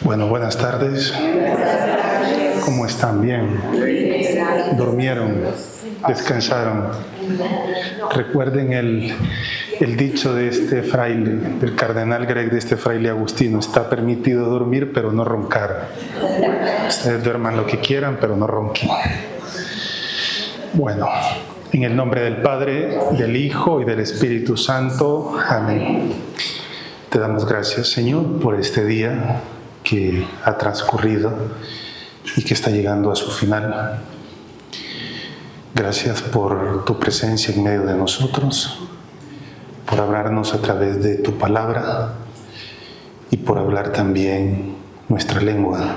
Bueno, buenas tardes. ¿Cómo están? ¿Bien? ¿Durmieron? ¿Descansaron? Recuerden el dicho de este fraile, del cardenal Greg, de este fraile agustino: está permitido dormir, pero no roncar. Ustedes duerman lo que quieran, pero no ronquen. Bueno, en el nombre del Padre, del Hijo y del Espíritu Santo. Amén. Te damos gracias, Señor, por este día que ha transcurrido y que está llegando a su final. Gracias por tu presencia en medio de nosotros, por hablarnos a través de tu palabra y por hablar también nuestra lengua.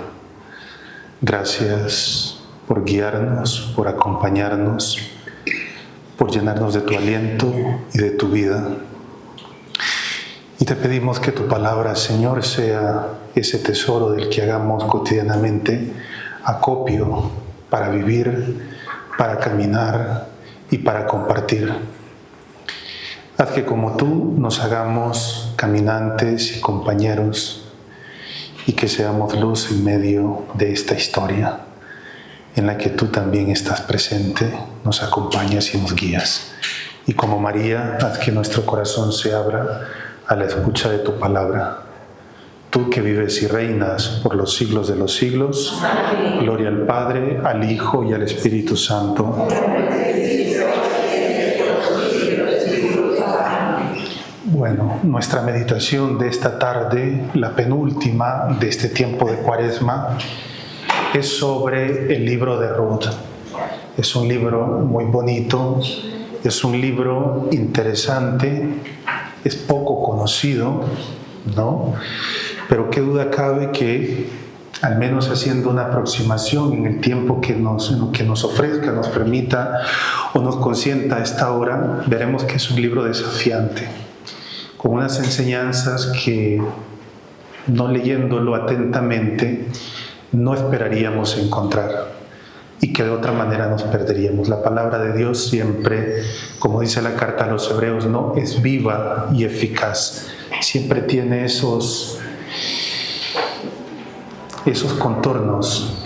Gracias por guiarnos, por acompañarnos, por llenarnos de tu aliento y de tu vida. Y te pedimos que tu palabra, Señor, sea ese tesoro del que hagamos cotidianamente acopio para vivir, para caminar y para compartir. Haz que como tú nos hagamos caminantes y compañeros y que seamos luz en medio de esta historia en la que tú también estás presente, nos acompañas y nos guías. Y como María, haz que nuestro corazón se abra a la escucha de tu palabra. Tú que vives y reinas por los siglos de los siglos, gloria al Padre, al Hijo y al Espíritu Santo. Bueno, nuestra meditación de esta tarde, la penúltima de este tiempo de Cuaresma, es sobre el libro de Ruth. Es un libro muy bonito, es un libro interesante, es poco conocido, ¿no? Pero qué duda cabe que, al menos haciendo una aproximación en el tiempo que nos ofrezca, nos permita o nos consienta a esta hora, veremos que es un libro desafiante, con unas enseñanzas que, no leyéndolo atentamente, no esperaríamos encontrar y que de otra manera nos perderíamos. La palabra de Dios siempre, como dice la carta a los Hebreos, ¿no?, es viva y eficaz. Siempre tiene esos contornos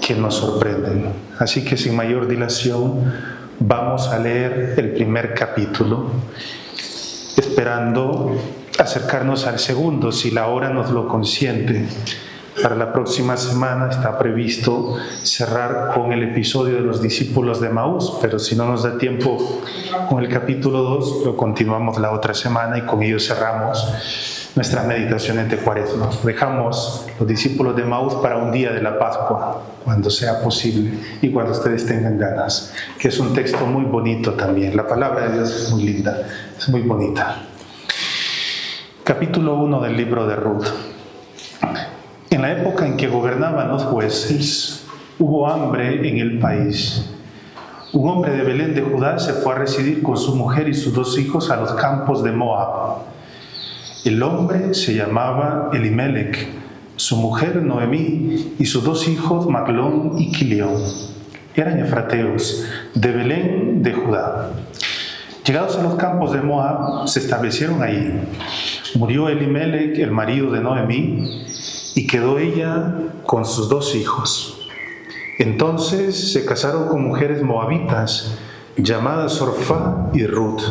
que nos sorprenden. Así que sin mayor dilación vamos a leer el primer capítulo, esperando acercarnos al segundo, si la hora nos lo consiente. Para la próxima semana está previsto cerrar con el episodio de los discípulos de Emaús, pero si no nos da tiempo con el capítulo 2, lo continuamos la otra semana y con ello cerramos nuestras meditaciones de Cuaresma. Dejamos los discípulos de Emaús para un día de la Pascua, cuando sea posible y cuando ustedes tengan ganas, que es un texto muy bonito también. La palabra de Dios es muy linda, es muy bonita. Capítulo 1 del libro de Ruth. En la época en que gobernaban los jueces, hubo hambre en el país. Un hombre de Belén de Judá se fue a residir con su mujer y sus 2 hijos a los campos de Moab. El hombre se llamaba Elimelec, su mujer Noemí y sus 2 hijos Maglón y Quilión. Eran efrateos, de Belén de Judá. Llegados a los campos de Moab, se establecieron ahí. Murió Elimelec, el marido de Noemí, y quedó ella con sus 2 hijos. Entonces se casaron con mujeres moabitas, llamadas Orfá y Ruth.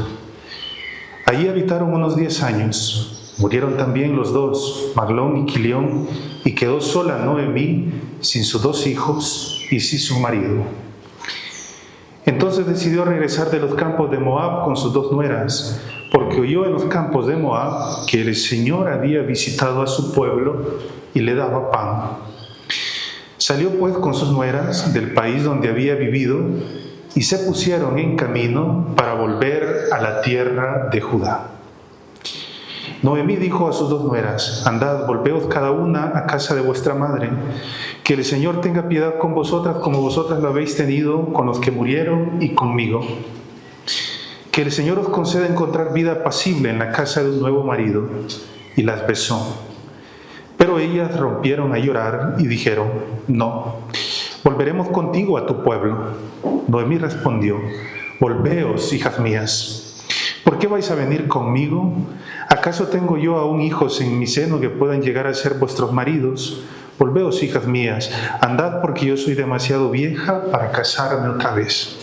Allí habitaron unos 10 años. Murieron también los 2, Maglón y Quilión, y quedó sola Noemí, sin sus 2 hijos y sin su marido. Entonces decidió regresar de los campos de Moab con sus 2 nueras, porque oyó en los campos de Moab que el Señor había visitado a su pueblo y le daba pan. Salió pues con sus nueras del país donde había vivido y se pusieron en camino para volver a la tierra de Judá. Noemí dijo a sus 2 nueras: andad, volveos cada una a casa de vuestra madre, que el Señor tenga piedad con vosotras como vosotras lo habéis tenido con los que murieron y conmigo. Que el Señor os conceda encontrar vida apacible en la casa de un nuevo marido. Y las besó. Pero ellas rompieron a llorar y dijeron: no, volveremos contigo a tu pueblo. Noemí respondió: volveos, hijas mías. ¿Por qué vais a venir conmigo? ¿Acaso ¿Acaso tengo yo aún hijos en mi seno que puedan llegar a ser vuestros maridos? Volveos, hijas mías, andad porque yo soy demasiado vieja para casarme otra vez.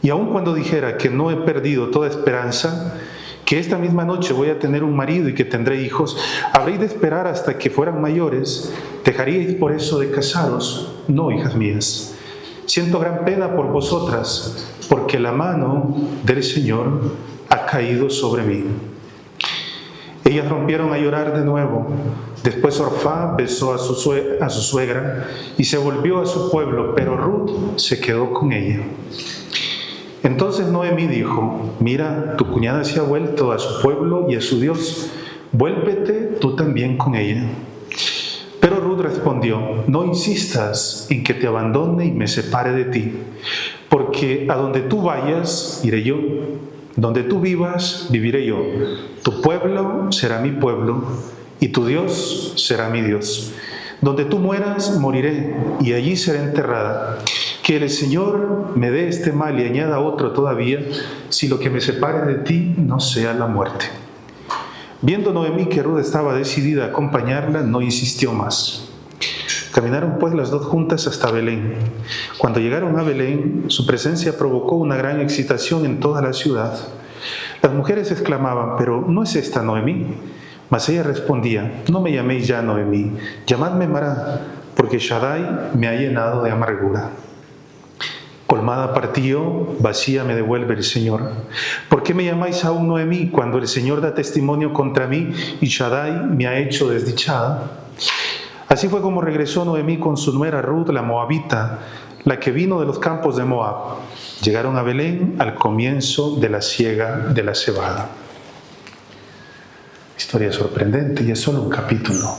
Y aun cuando dijera que no he perdido toda esperanza, que esta misma noche voy a tener un marido y que tendré hijos, ¿habréis de esperar hasta que fueran mayores? ¿Dejaríais por eso de casaros? No, hijas mías. Siento gran pena por vosotras, porque la mano del Señor ha caído sobre mí. Ellas rompieron a llorar de nuevo. Después Orfá besó a su suegra y se volvió a su pueblo, pero Ruth se quedó con ella. Entonces Noemí dijo: mira, tu cuñada se ha vuelto a su pueblo y a su Dios. Vuélvete tú también con ella. Pero Ruth respondió: no insistas en que te abandone y me separe de ti, porque a donde tú vayas, iré yo. Donde tú vivas, viviré yo. Tu pueblo será mi pueblo y tu Dios será mi Dios. Donde tú mueras, moriré y allí seré enterrada. Que el Señor me dé este mal y añada otro todavía, si lo que me separe de ti no sea la muerte. Viendo Noemí que Ruth estaba decidida a acompañarla, no insistió más. Caminaron pues las dos juntas hasta Belén. Cuando llegaron a Belén, su presencia provocó una gran excitación en toda la ciudad. Las mujeres exclamaban: ¿pero no es esta Noemí? Mas ella respondía: no me llaméis ya Noemí, llamadme Mará, porque Shaddai me ha llenado de amargura. Colmada partí yo, vacía me devuelve el Señor. ¿Por qué me llamáis aún Noemí, cuando el Señor da testimonio contra mí y Shaddai me ha hecho desdichada? Así fue como regresó Noemí con su nuera Ruth, la moabita, la que vino de los campos de Moab. Llegaron a Belén al comienzo de la siega de la cebada. Historia sorprendente, y es solo un capítulo.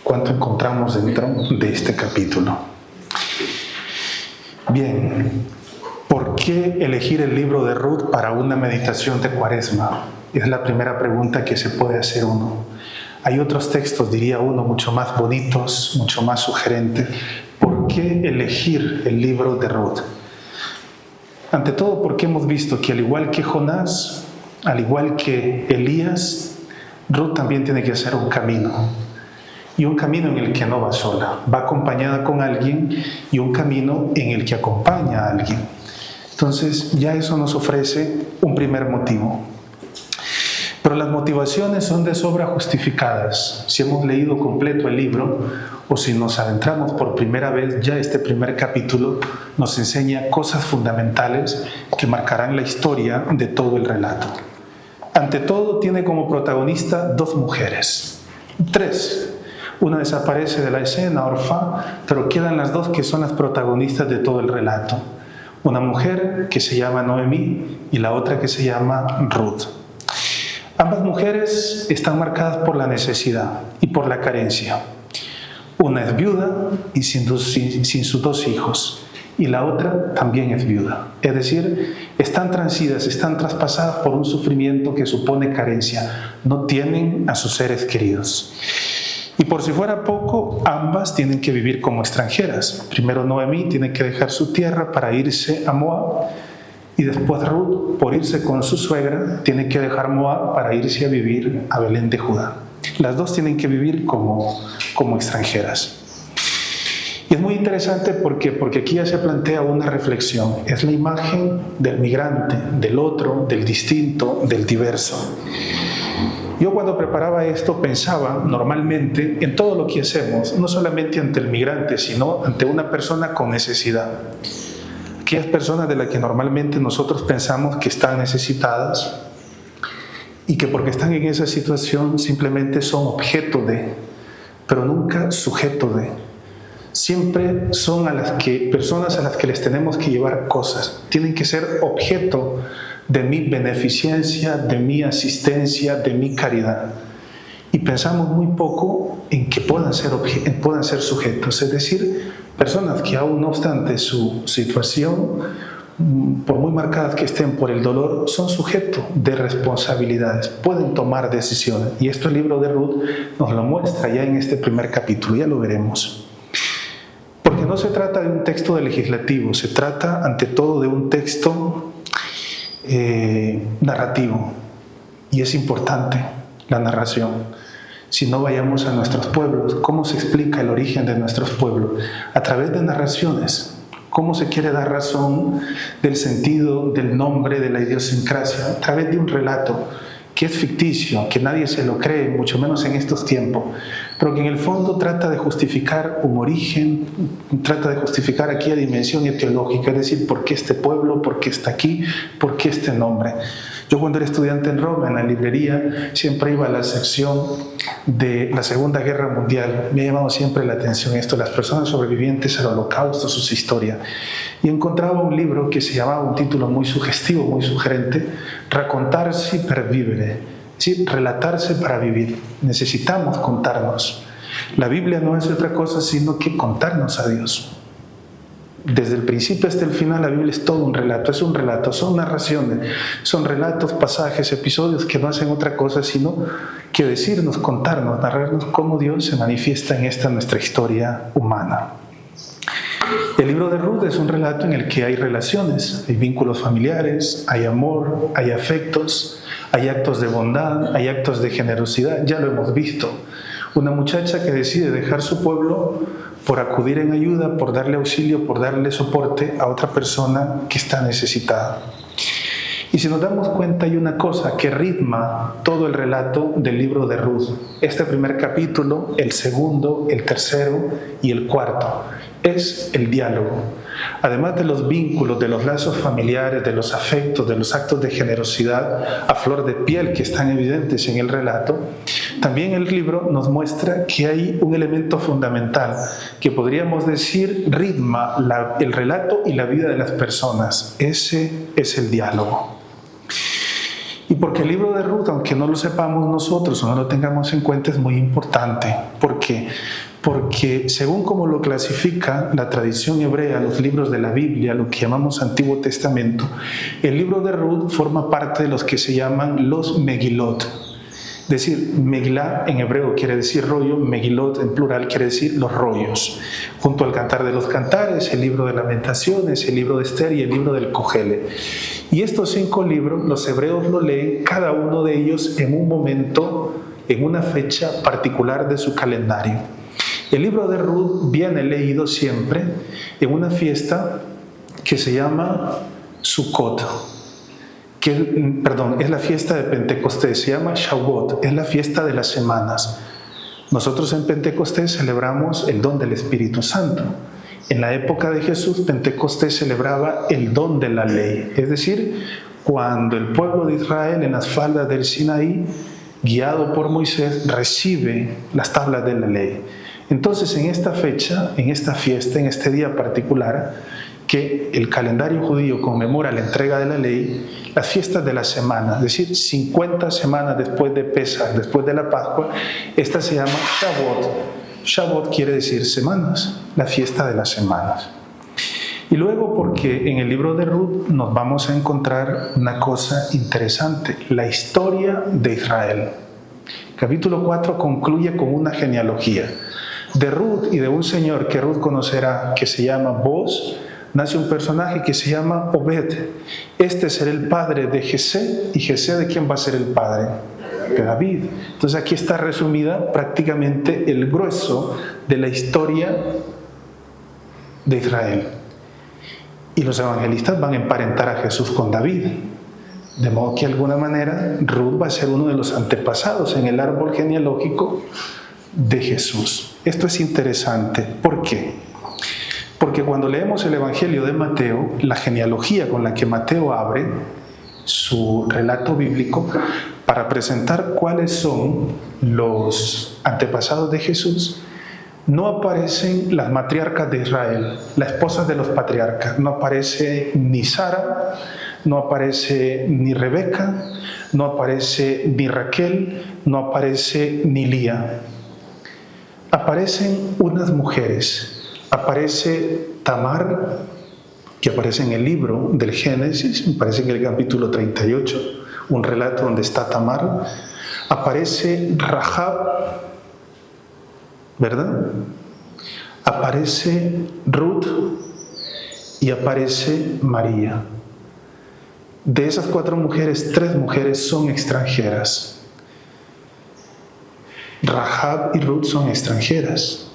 ¿Cuánto encontramos dentro de este capítulo? Bien, ¿por qué elegir el libro de Ruth para una meditación de Cuaresma? Es la primera pregunta que se puede hacer uno. Hay otros textos, diría uno, mucho más bonitos, mucho más sugerentes. ¿Por qué elegir el libro de Ruth? Ante todo, porque hemos visto que al igual que Jonás, al igual que Elías, Ruth también tiene que hacer un camino. Y un camino en el que no va sola, va acompañada con alguien, y un camino en el que acompaña a alguien. Entonces, ya eso nos ofrece un primer motivo. Pero las motivaciones son de sobra justificadas. Si hemos leído completo el libro, o si nos adentramos por primera vez, ya este primer capítulo nos enseña cosas fundamentales que marcarán la historia de todo el relato. Ante todo, tiene como protagonista dos mujeres. Tres. Una desaparece de la escena, Orfá, pero quedan las dos que son las protagonistas de todo el relato. Una mujer que se llama Noemí y la otra que se llama Ruth. Ambas mujeres están marcadas por la necesidad y por la carencia. Una es viuda y sin sus dos hijos, y la otra también es viuda. Es decir, están transidas, están traspasadas por un sufrimiento que supone carencia. No tienen a sus seres queridos. Y por si fuera poco, ambas tienen que vivir como extranjeras. Primero Noemí tiene que dejar su tierra para irse a Moab, y después Ruth, por irse con su suegra, tiene que dejar Moab para irse a vivir a Belén de Judá. Las dos tienen que vivir como extranjeras. Y es muy interesante porque aquí ya se plantea una reflexión. Es la imagen del migrante, del otro, del distinto, del diverso. Yo cuando preparaba esto pensaba normalmente en todo lo que hacemos, no solamente ante el migrante, sino ante una persona con necesidad. Aquellas personas de las que normalmente nosotros pensamos que están necesitadas y que porque están en esa situación simplemente son objeto de, pero nunca sujeto de. Siempre son personas a las que les tenemos que llevar cosas. Tienen que ser objeto de mi beneficencia, de mi asistencia, de mi caridad. Y pensamos muy poco en que puedan ser sujetos, es decir, personas que aún no obstante su situación, por muy marcadas que estén por el dolor, son sujetos de responsabilidades, pueden tomar decisiones. Y esto el libro de Ruth nos lo muestra ya en este primer capítulo, ya lo veremos. Porque no se trata de un texto legislativo, se trata ante todo de un texto narrativo. y es importante la narración. Si no, vayamos a nuestros pueblos. ¿Cómo se explica el origen de nuestros pueblos? A través de narraciones. ¿Cómo se quiere dar razón del sentido, del nombre, de la idiosincrasia? A través de un relato que es ficticio, que nadie se lo cree, mucho menos en estos tiempos, pero que en el fondo trata de justificar un origen, trata de justificar aquí a dimensión etiológica, es decir, ¿por qué este pueblo? ¿Por qué está aquí? ¿Por qué este nombre? Yo cuando era estudiante en Roma, en la librería, siempre iba a la sección de la Segunda Guerra Mundial. Me ha llamado siempre la atención esto, las personas sobrevivientes al Holocausto, sus historias. Y encontraba un libro que se llamaba, un título muy sugestivo, muy sugerente, Raccontarsi per vivere, es decir, relatarse para vivir. Necesitamos contarnos. La Biblia no es otra cosa sino que contarnos a Dios. Desde el principio hasta el final la Biblia es todo un relato, es un relato, son narraciones, son relatos, pasajes, episodios que no hacen otra cosa sino que decirnos, contarnos, narrarnos cómo Dios se manifiesta en esta nuestra historia humana. El libro de Ruth es un relato en el que hay relaciones, hay vínculos familiares, hay amor, hay afectos, hay actos de bondad, hay actos de generosidad, ya lo hemos visto. Una muchacha que decide dejar su pueblo por acudir en ayuda, por darle auxilio, por darle soporte a otra persona que está necesitada. Y si nos damos cuenta, hay una cosa que ritma todo el relato del libro de Ruth. Este primer capítulo, el segundo, el tercero y el cuarto, es el diálogo. Además de los vínculos, de los lazos familiares, de los afectos, de los actos de generosidad a flor de piel que están evidentes en el relato, también el libro nos muestra que hay un elemento fundamental que podríamos decir ritma el relato y la vida de las personas. Ese es el diálogo. Y porque el libro de Ruth, aunque no lo sepamos nosotros o no lo tengamos en cuenta, es muy importante. ¿Por qué? Porque según como lo clasifica la tradición hebrea, los libros de la Biblia, lo que llamamos Antiguo Testamento, el libro de Ruth forma parte de los que se llaman los Megilot. Es decir, Megilá en hebreo quiere decir rollo, Megilot en plural quiere decir los rollos. Junto al Cantar de los Cantares, el libro de Lamentaciones, el libro de Esther y el libro del Kojele. Y estos 5 libros, los hebreos lo leen, cada uno de ellos en un momento, en una fecha particular de su calendario. El libro de Ruth viene leído siempre en una fiesta que se llama Sukkot, es la fiesta de Pentecostés, se llama Shavuot, es la fiesta de las semanas. Nosotros en Pentecostés celebramos el don del Espíritu Santo. En la época de Jesús, Pentecostés celebraba el don de la ley, es decir, cuando el pueblo de Israel en las faldas del Sinaí, guiado por Moisés, recibe las tablas de la ley. Entonces, en esta fecha, en esta fiesta, en este día particular, que el calendario judío conmemora la entrega de la ley, las fiestas de la semana, es decir, 50 semanas después de Pesach, después de la Pascua, esta se llama Shavuot. Shavuot quiere decir semanas, la fiesta de las semanas. Y luego, porque en el libro de Ruth nos vamos a encontrar una cosa interesante, la historia de Israel. Capítulo 4 concluye con una genealogía. De Ruth y de un señor que Ruth conocerá, que se llama Boz, nace un personaje que se llama Obed. Este será el padre de Jesé, y Jesé, ¿de quién va a ser el padre? De David. Entonces aquí está resumida prácticamente el grueso de la historia de Israel. Y los evangelistas van a emparentar a Jesús con David. De modo que de alguna manera Ruth va a ser uno de los antepasados en el árbol genealógico de Jesús. Esto es interesante. ¿Por qué? Porque cuando leemos el Evangelio de Mateo, la genealogía con la que Mateo abre su relato bíblico para presentar cuáles son los antepasados de Jesús, no aparecen las matriarcas de Israel, las esposas de los patriarcas. No aparece ni Sara, no aparece ni Rebeca, no aparece ni Raquel, no aparece ni Lía. Aparecen unas mujeres. Aparece Tamar, que aparece en el libro del Génesis, aparece en el capítulo 38, un relato donde está Tamar. Aparece Rahab, ¿verdad? Aparece Ruth y aparece María. De esas 4 mujeres, 3 mujeres son extranjeras. Rahab y Ruth son extranjeras.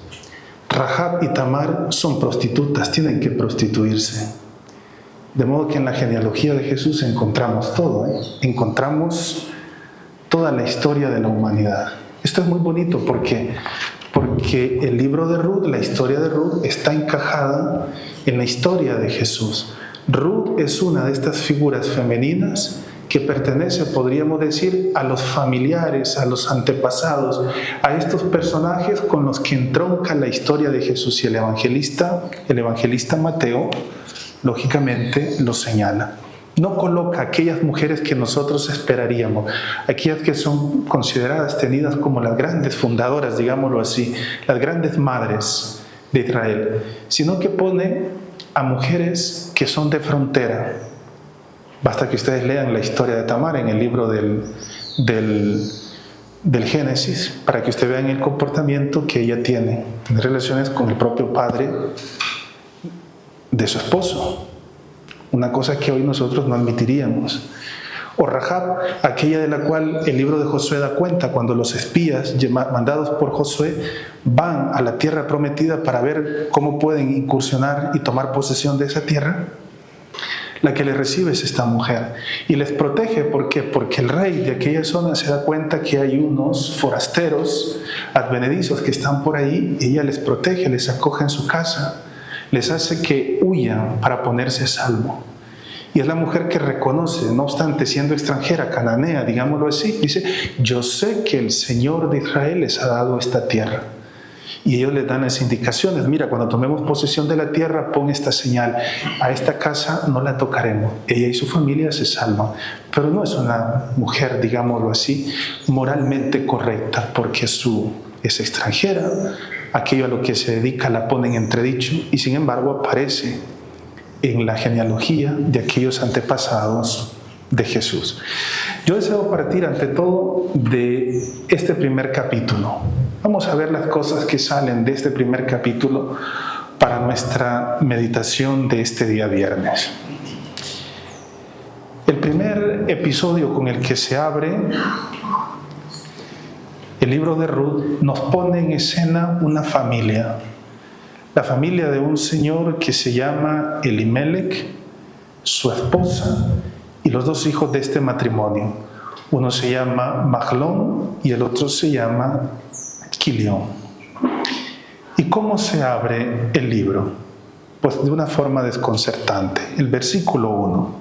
Rahab y Tamar son prostitutas, tienen que prostituirse. De modo que en la genealogía de Jesús encontramos todo, encontramos toda la historia de la humanidad. Esto es muy bonito porque el libro de Ruth, la historia de Ruth, está encajada en la historia de Jesús. Ruth es una de estas figuras femeninas que pertenece, podríamos decir, a los familiares, a los antepasados, a estos personajes con los que entronca la historia de Jesús, y el evangelista Mateo, lógicamente, lo señala. No coloca aquellas mujeres que nosotros esperaríamos, aquellas que son consideradas, tenidas como las grandes fundadoras, digámoslo así, las grandes madres de Israel, sino que pone a mujeres que son de frontera. Basta que ustedes lean la historia de Tamar en el libro del Génesis, para que ustedes vean el comportamiento que ella tiene en relaciones con el propio padre de su esposo. Una cosa que hoy nosotros no admitiríamos. O Rahab, aquella de la cual el libro de Josué da cuenta, cuando los espías mandados por Josué van a la tierra prometida para ver cómo pueden incursionar y tomar posesión de esa tierra. La que les recibe es esta mujer y les protege. ¿Por qué? Porque el rey de aquella zona se da cuenta que hay unos forasteros advenedizos que están por ahí, y ella les protege, les acoge en su casa, les hace que huyan para ponerse a salvo. Y es la mujer que reconoce, no obstante siendo extranjera, cananea, digámoslo así, dice: yo sé que el Señor de Israel les ha dado esta tierra. Y ellos les dan las indicaciones: mira, cuando tomemos posesión de la tierra, pon esta señal, a esta casa no la tocaremos, ella y su familia se salvan. Pero no es una mujer, digámoslo así, moralmente correcta, porque es extranjera, aquello a lo que se dedica la pone en entredicho, y sin embargo aparece en la genealogía de aquellos antepasados de Jesús. Yo deseo partir ante todo de este primer capítulo. Vamos a ver las cosas que salen de este primer capítulo para nuestra meditación de este día viernes. El primer episodio con el que se abre el libro de Ruth nos pone en escena una familia. La familia de un señor que se llama Elimelech, su esposa y los 2 hijos de este matrimonio. Uno se llama Mahlón y el otro se llama Quilión. ¿Y cómo se abre el libro? Pues de una forma desconcertante. El versículo 1.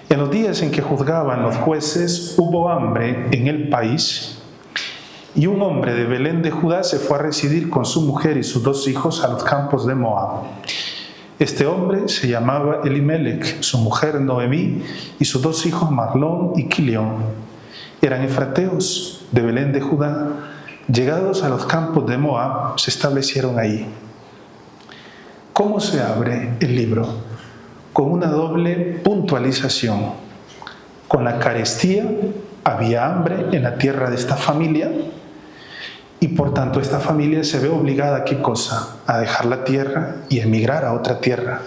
En los días en que juzgaban los jueces, hubo hambre en el país, y un hombre de Belén de Judá se fue a residir con su mujer y sus 2 hijos a los campos de Moab. Este hombre se llamaba Elimelech, su mujer Noemí y sus 2 hijos Mahlón y Quilión. Eran efrateos de Belén de Judá. Llegados a los campos de Moab, se establecieron ahí. ¿Cómo se abre el libro? Con una doble puntualización. Con la carestía, había hambre en la tierra de esta familia, y por tanto esta familia se ve obligada ¿a qué cosa? A dejar la tierra y emigrar a otra tierra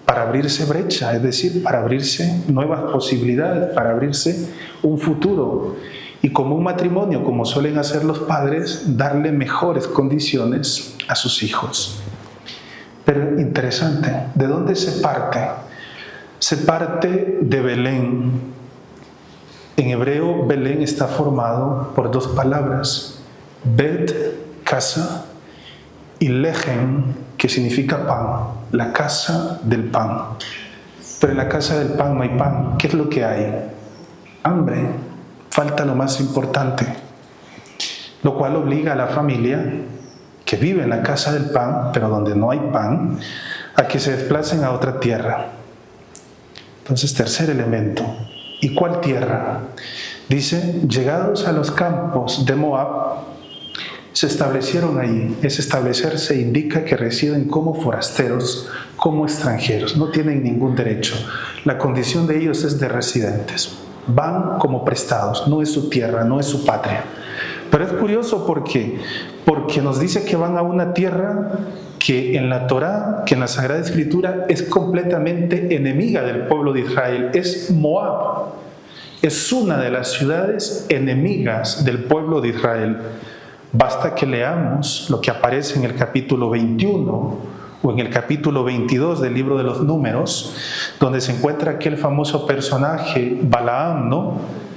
para abrirse brecha, es decir, para abrirse nuevas posibilidades, para abrirse un futuro. Y como un matrimonio, como suelen hacer los padres, darle mejores condiciones a sus hijos. Pero interesante, ¿de dónde se parte? Se parte de Belén. En hebreo, Belén está formado por 2 palabras: Bet, casa, y Lejen, que significa pan, la casa del pan. Pero en la casa del pan no hay pan. ¿Qué es lo que hay? Hambre. Falta lo más importante, lo cual obliga a la familia que vive en la casa del pan, pero donde no hay pan, a que se desplacen a otra tierra. Entonces, tercer elemento. ¿Y cuál tierra? Dice: llegados a los campos de Moab, se establecieron ahí. Ese establecerse indica que residen como forasteros, como extranjeros. No tienen ningún derecho. La condición de ellos es de residentes. Van como prestados. No es su tierra, no es su patria. Pero es curioso porque nos dice que van a una tierra que en la Torá, que en la Sagrada Escritura es completamente enemiga del pueblo de Israel, es Moab. Es una de las ciudades enemigas del pueblo de Israel. Basta que leamos lo que aparece en el capítulo 21 o en el capítulo 22 del libro de los Números, donde se encuentra aquel famoso personaje Balaam, ¿no?,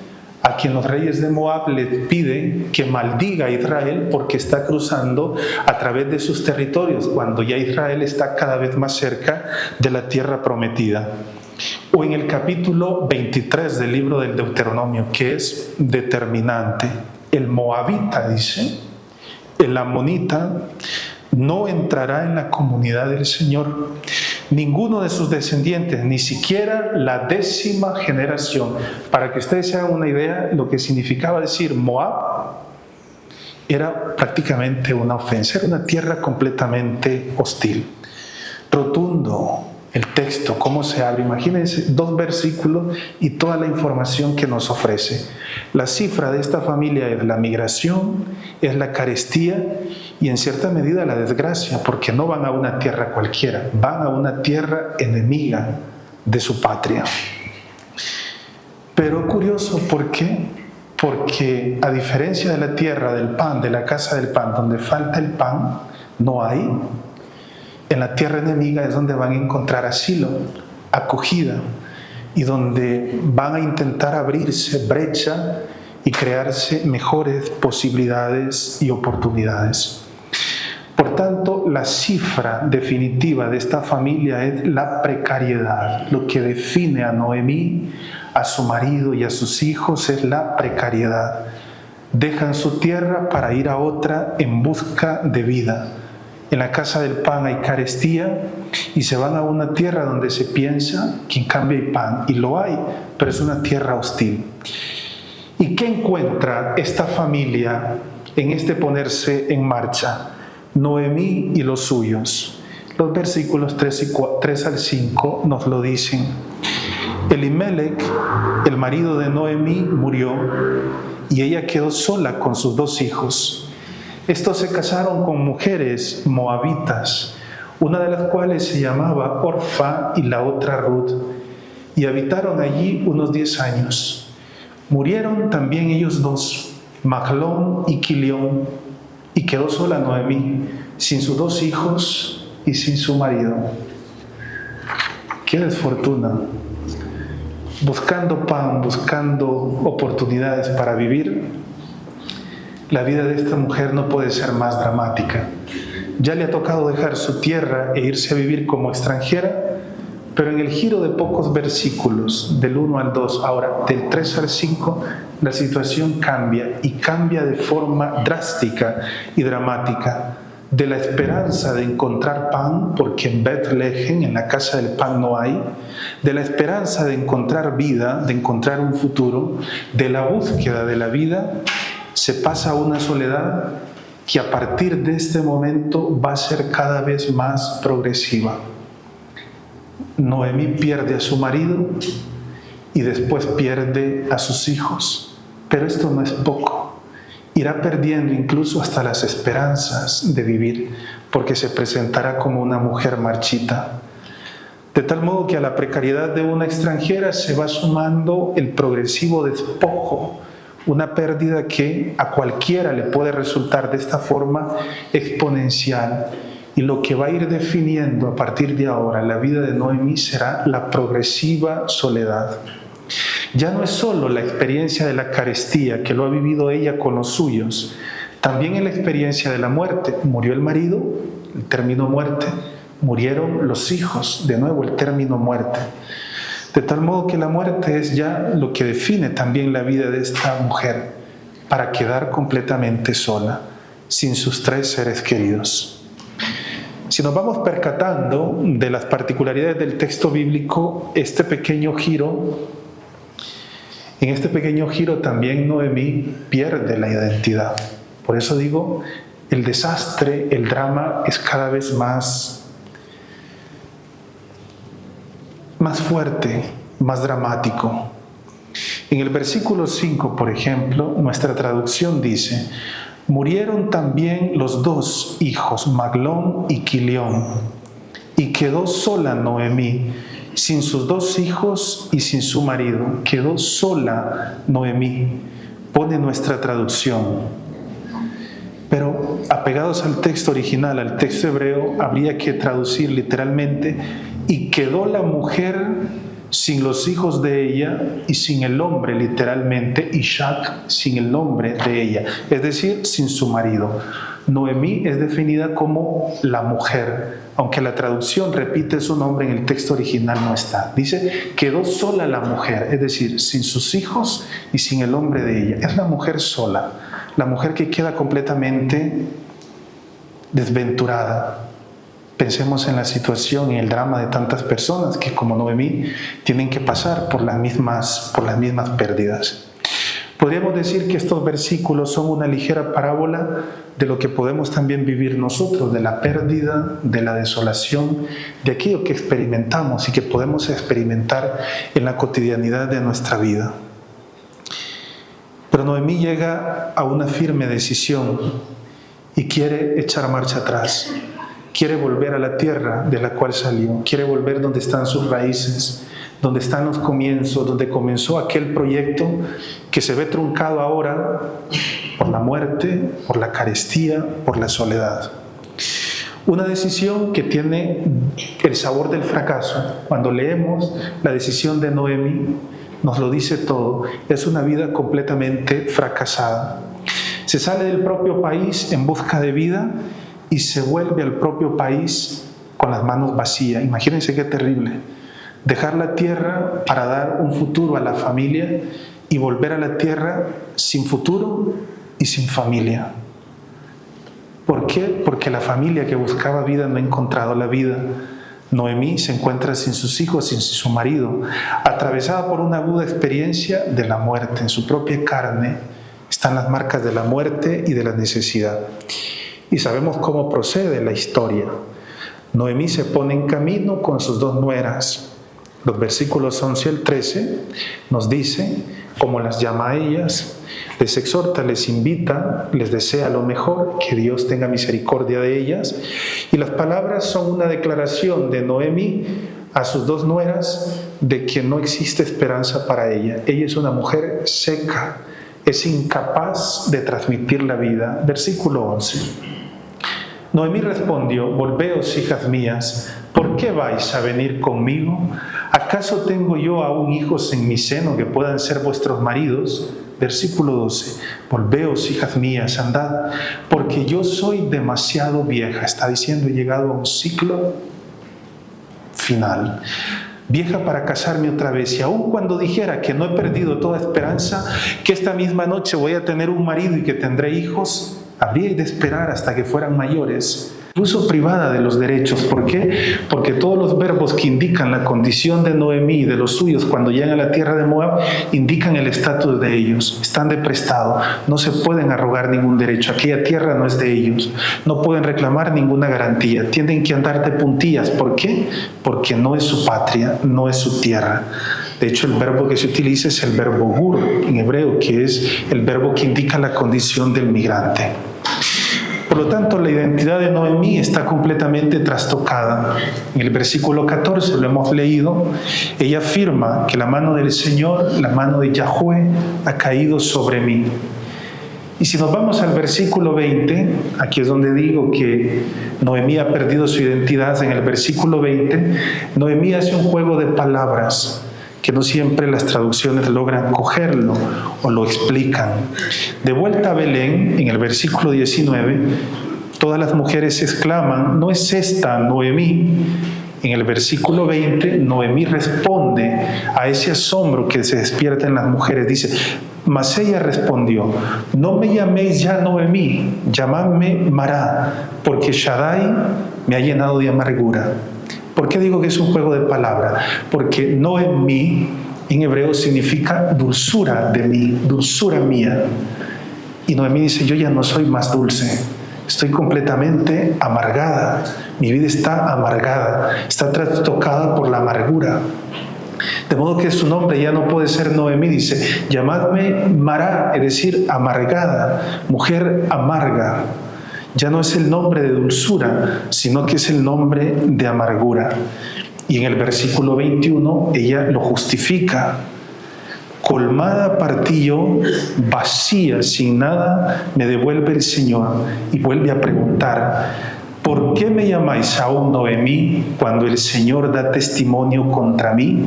a quien los reyes de Moab le piden que maldiga a Israel porque está cruzando a través de sus territorios, cuando ya Israel está cada vez más cerca de la tierra prometida. O en el capítulo 23 del libro del Deuteronomio, que es determinante, el moabita dice, el amonita no entrará en la comunidad del Señor, ninguno de sus descendientes, ni siquiera la 10ª generación. Para que ustedes se hagan una idea, lo que significaba decir Moab era prácticamente una ofensa, era una tierra completamente hostil. Rotundo el texto, cómo se abre. Imagínense 2 versículos y toda la información que nos ofrece. La cifra de esta familia es la migración, es la carestía y en cierta medida la desgracia, porque no van a una tierra cualquiera, van a una tierra enemiga de su patria. Pero curioso, ¿por qué? Porque a diferencia de la tierra del pan, de la casa del pan, donde falta el pan, no hay. En la tierra enemiga es donde van a encontrar asilo, acogida, y donde van a intentar abrirse brecha y crearse mejores posibilidades y oportunidades. Por tanto, la cifra definitiva de esta familia es la precariedad. Lo que define a Noemí, a su marido y a sus hijos es la precariedad. Dejan su tierra para ir a otra en busca de vida. En la casa del pan hay carestía y se van a una tierra donde se piensa que en cambio hay pan, y lo hay, pero es una tierra hostil. ¿Y qué encuentra esta familia en este ponerse en marcha? Noemí y los suyos. Los versículos 3 al 5 nos lo dicen. Elimelech, el marido de Noemí, murió y ella quedó sola con sus 2 hijos. Estos se casaron con mujeres moabitas, una de las cuales se llamaba Orfa y la otra Ruth, y habitaron allí unos 10 años. Murieron también ellos 2, Mahlón y Quilión, y quedó sola Noemí, sin sus 2 hijos y sin su marido. ¡Qué desfortuna! Buscando pan, buscando oportunidades para vivir, la vida de esta mujer no puede ser más dramática. Ya le ha tocado dejar su tierra e irse a vivir como extranjera, pero en el giro de pocos versículos, del 1 al 2, ahora del 3 al 5, la situación cambia, y cambia de forma drástica y dramática. De la esperanza de encontrar pan, porque en Betlehem, en la casa del pan, no hay, de la esperanza de encontrar vida, de encontrar un futuro, de la búsqueda de la vida, se pasa a una soledad que a partir de este momento va a ser cada vez más progresiva. Noemí pierde a su marido y después pierde a sus hijos. Pero esto no es poco. Irá perdiendo incluso hasta las esperanzas de vivir, porque se presentará como una mujer marchita. De tal modo que a la precariedad de una extranjera se va sumando el progresivo despojo, una pérdida que a cualquiera le puede resultar de esta forma exponencial. Y lo que va a ir definiendo a partir de ahora la vida de Noemí será la progresiva soledad. Ya no es solo la experiencia de la carestía, que lo ha vivido ella con los suyos, también es la experiencia de la muerte. Murió el marido, el término muerte; murieron los hijos, de nuevo el término muerte. De tal modo que la muerte es ya lo que define también la vida de esta mujer, para quedar completamente sola, sin sus 3 seres queridos. Si nos vamos percatando de las particularidades del texto bíblico, en este pequeño giro también Noemí pierde la identidad. Por eso digo, el desastre, el drama es cada vez más fuerte, más dramático. En el versículo 5, por ejemplo, nuestra traducción dice: Murieron también los 2 hijos, Maglón y Quilión, y quedó sola Noemí, sin sus 2 hijos y sin su marido. Quedó sola Noemí, pone nuestra traducción. Pero apegados al texto original, al texto hebreo, habría que traducir literalmente: y quedó la mujer sin los hijos de ella y sin el hombre, literalmente, Ishak, sin el nombre de ella, es decir, sin su marido. Noemí es definida como la mujer, aunque la traducción repite su nombre, en el texto original no está. Dice, quedó sola la mujer, es decir, sin sus hijos y sin el hombre de ella. Es la mujer sola, la mujer que queda completamente desventurada. Pensemos en la situación y el drama de tantas personas que, como Noemí, tienen que pasar por las mismas pérdidas. Podríamos decir que estos versículos son una ligera parábola de lo que podemos también vivir nosotros, de la pérdida, de la desolación, de aquello que experimentamos y que podemos experimentar en la cotidianidad de nuestra vida. Pero Noemí llega a una firme decisión y quiere echar marcha atrás. Quiere volver a la tierra de la cual salió, quiere volver donde están sus raíces, donde están los comienzos, donde comenzó aquel proyecto que se ve truncado ahora por la muerte, por la carestía, por la soledad. Una decisión que tiene el sabor del fracaso. Cuando leemos la decisión de Noemí, nos lo dice todo. Es una vida completamente fracasada. Se sale del propio país en busca de vida y se vuelve al propio país con las manos vacías. Imagínense qué terrible. Dejar la tierra para dar un futuro a la familia y volver a la tierra sin futuro y sin familia. ¿Por qué? Porque la familia que buscaba vida no ha encontrado la vida. Noemí se encuentra sin sus hijos, sin su marido, atravesada por una aguda experiencia de la muerte. En su propia carne están las marcas de la muerte y de la necesidad. Y sabemos cómo procede la historia. Noemí se pone en camino con sus 2 nueras. Los versículos 11 al 13 nos dice cómo las llama a ellas, les exhorta, les invita, les desea lo mejor, que Dios tenga misericordia de ellas. Y las palabras son una declaración de Noemí a sus 2 nueras de que no existe esperanza para ella. Ella es una mujer seca, es incapaz de transmitir la vida. Versículo 11. Noemí respondió, volveos, hijas mías, ¿por qué vais a venir conmigo? ¿Acaso tengo yo aún hijos en mi seno que puedan ser vuestros maridos? Versículo 12, volveos, hijas mías, andad, porque yo soy demasiado vieja. Está diciendo, he llegado a un ciclo final. Vieja para casarme otra vez, y aun cuando dijera que no he perdido toda esperanza, que esta misma noche voy a tener un marido y que tendré hijos, habría de esperar hasta que fueran mayores, incluso privada de los derechos. ¿Por qué? Porque todos los verbos que indican la condición de Noemí y de los suyos cuando llegan a la tierra de Moab indican el estatus de ellos. Están de prestado, no se pueden arrogar ningún derecho. Aquella tierra no es de ellos, no pueden reclamar ninguna garantía. Tienen que andar de puntillas. ¿Por qué? Porque no es su patria, no es su tierra. De hecho, el verbo que se utiliza es el verbo gur en hebreo, que es el verbo que indica la condición del migrante. Por lo tanto, la identidad de Noemí está completamente trastocada. En el versículo 14 lo hemos leído. Ella afirma que la mano del Señor, la mano de Yahweh, ha caído sobre mí. Y si nos vamos al versículo 20, aquí es donde digo que Noemí ha perdido su identidad. En el versículo 20, Noemí hace un juego de palabras que no siempre las traducciones logran cogerlo o lo explican. De vuelta a Belén, en el versículo 19, todas las mujeres exclaman, ¿no es esta Noemí? En el versículo 20, Noemí responde a ese asombro que se despierta en las mujeres. Dice, mas ella respondió, no me llaméis ya Noemí, llamadme Mará, porque Shaddai me ha llenado de amargura. ¿Por qué digo que es un juego de palabras? Porque Noemí en hebreo significa dulzura de mí, dulzura mía. Y Noemí dice, yo ya no soy más dulce, estoy completamente amargada, mi vida está amargada, está trastocada por la amargura. De modo que su nombre ya no puede ser Noemí, dice, llamadme Mará, es decir, amargada, mujer amarga. Ya no es el nombre de dulzura, sino que es el nombre de amargura. Y en el versículo 21 ella lo justifica. Colmada partí yo, vacía, sin nada, me devuelve el Señor. Y vuelve a preguntar, ¿por qué me llamáis aún Noemí cuando el Señor da testimonio contra mí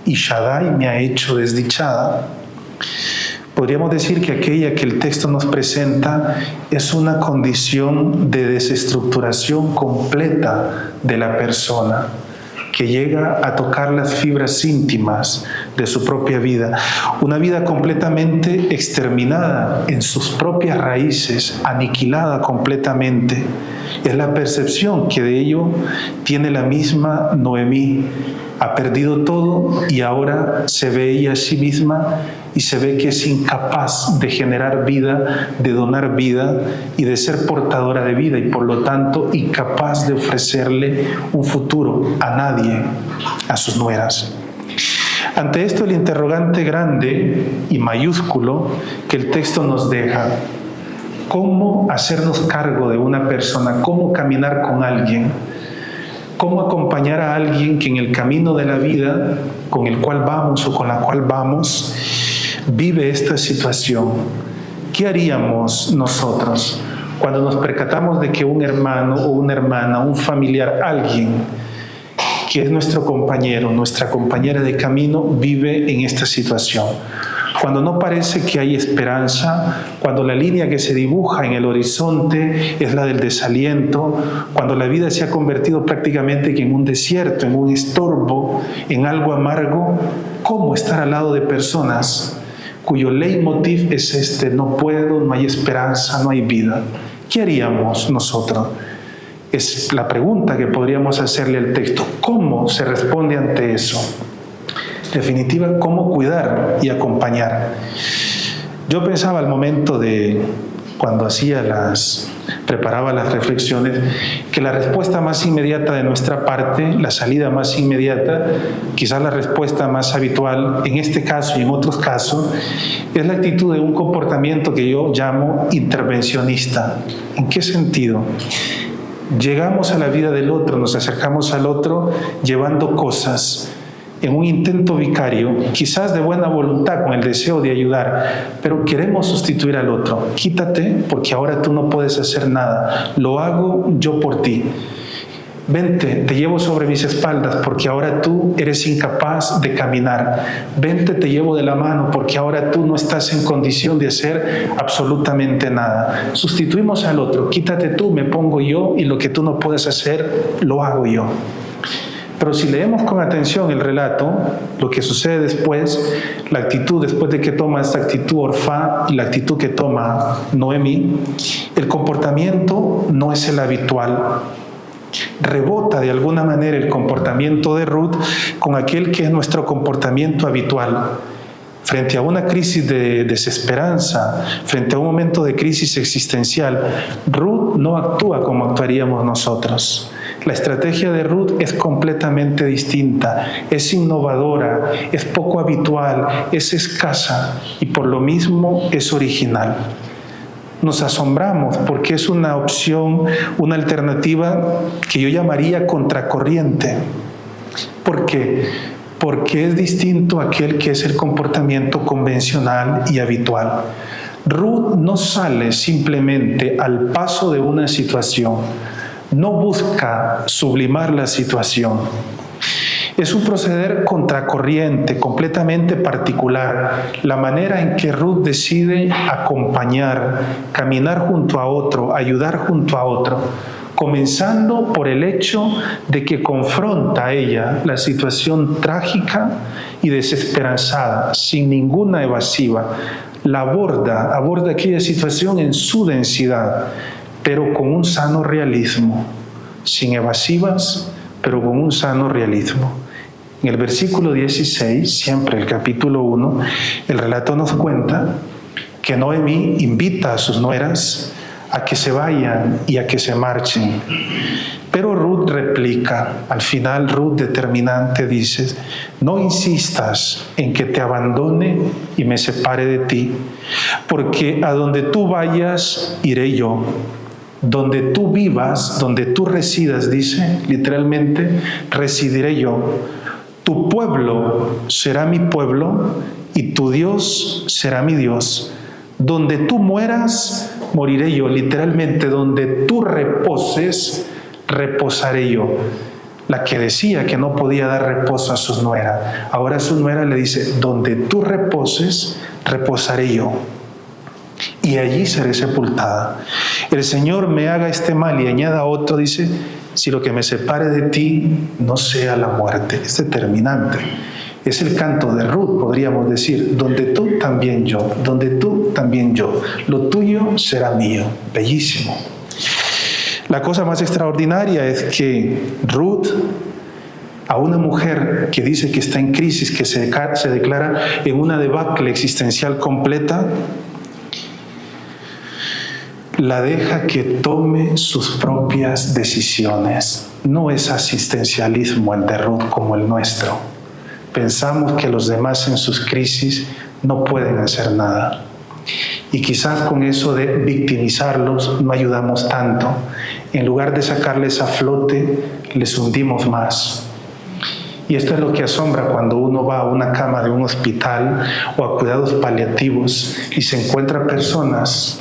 y Shaddai me ha hecho desdichada? Podríamos decir que aquella que el texto nos presenta es una condición de desestructuración completa de la persona, que llega a tocar las fibras íntimas de su propia vida. Una vida completamente exterminada en sus propias raíces, aniquilada completamente. Es la percepción que de ello tiene la misma Noemí. Ha perdido todo y ahora se ve ella a sí misma y se ve que es incapaz de generar vida, de donar vida y de ser portadora de vida, y por lo tanto incapaz de ofrecerle un futuro a nadie, a sus nueras. Ante esto, el interrogante grande y mayúsculo que el texto nos deja: ¿cómo hacernos cargo de una persona? ¿Cómo caminar con alguien? ¿Cómo acompañar a alguien que en el camino de la vida con el cual vamos o con la cual vamos vive esta situación? ¿Qué haríamos nosotros cuando nos percatamos de que un hermano o una hermana, un familiar, alguien que es nuestro compañero, nuestra compañera de camino, vive en esta situación? Cuando no parece que hay esperanza, cuando la línea que se dibuja en el horizonte es la del desaliento, cuando la vida se ha convertido prácticamente en un desierto, en un estorbo, en algo amargo, ¿cómo estar al lado de personas cuyo leitmotiv es este: no puedo, no hay esperanza, no hay vida? ¿Qué haríamos nosotros? Es la pregunta que podríamos hacerle al texto. ¿Cómo se responde ante eso? En definitiva, ¿cómo cuidar y acompañar? Yo pensaba al momento de cuando preparaba las reflexiones, que la respuesta más inmediata de nuestra parte, la salida más inmediata, quizás la respuesta más habitual en este caso y en otros casos, es la actitud de un comportamiento que yo llamo intervencionista. ¿En qué sentido? Llegamos a la vida del otro, nos acercamos al otro llevando cosas, en un intento vicario, quizás de buena voluntad, con el deseo de ayudar, pero queremos sustituir al otro. Quítate porque ahora tú no puedes hacer nada, lo hago yo por ti. Vente, te llevo sobre mis espaldas porque ahora tú eres incapaz de caminar. Vente, te llevo de la mano porque ahora tú no estás en condición de hacer absolutamente nada. Sustituimos al otro. Quítate tú, me pongo yo, y lo que tú no puedes hacer, lo hago yo. Pero si leemos con atención el relato, lo que sucede después, la actitud después de que toma esta actitud Orfá y la actitud que toma Noemí, el comportamiento no es el habitual. Rebota de alguna manera el comportamiento de Ruth con aquel que es nuestro comportamiento habitual. Frente a una crisis de desesperanza, frente a un momento de crisis existencial, Ruth no actúa como actuaríamos nosotros. La estrategia de Ruth es completamente distinta, es innovadora, es poco habitual, es escasa y por lo mismo es original. Nos asombramos porque es una opción, una alternativa que yo llamaría contracorriente. ¿Por qué? Porque es distinto a aquel que es el comportamiento convencional y habitual. Ruth no sale simplemente al paso de una situación, no busca sublimar la situación. Es un proceder contracorriente, completamente particular, la manera en que Ruth decide acompañar, caminar junto a otro, ayudar junto a otro, comenzando por el hecho de que confronta a ella la situación trágica y desesperanzada, sin ninguna evasiva. La aborda aquella situación en su densidad, pero con un sano realismo, sin evasivas, pero con un sano realismo. En el versículo 16, siempre el capítulo 1, el relato nos cuenta que Noemí invita a sus nueras a que se vayan y a que se marchen. Pero Ruth replica, al final Ruth determinante dice, no insistas en que te abandone y me separe de ti, porque a donde tú vayas, iré yo. Donde tú vivas, donde tú residas, dice literalmente, residiré yo. Tu pueblo será mi pueblo y tu Dios será mi Dios. Donde tú mueras, moriré yo. Literalmente, donde tú reposes, reposaré yo. La que decía que no podía dar reposo a su nuera, ahora a su nuera le dice, donde tú reposes, reposaré yo. Y allí seré sepultada. El Señor me haga este mal y añada otro, dice, si lo que me separe de ti no sea la muerte. Es determinante. Es el canto de Ruth, podríamos decir, donde tú también yo, donde tú también yo. Lo tuyo será mío. Bellísimo. La cosa más extraordinaria es que Ruth, a una mujer que dice que está en crisis, que se declara en una debacle existencial completa, la deja que tome sus propias decisiones. No es asistencialismo el de Ruth como el nuestro. Pensamos que los demás en sus crisis no pueden hacer nada. Y quizás con eso de victimizarlos no ayudamos tanto. En lugar de sacarles a flote, les hundimos más. Y esto es lo que asombra cuando uno va a una cama de un hospital o a cuidados paliativos y se encuentra personas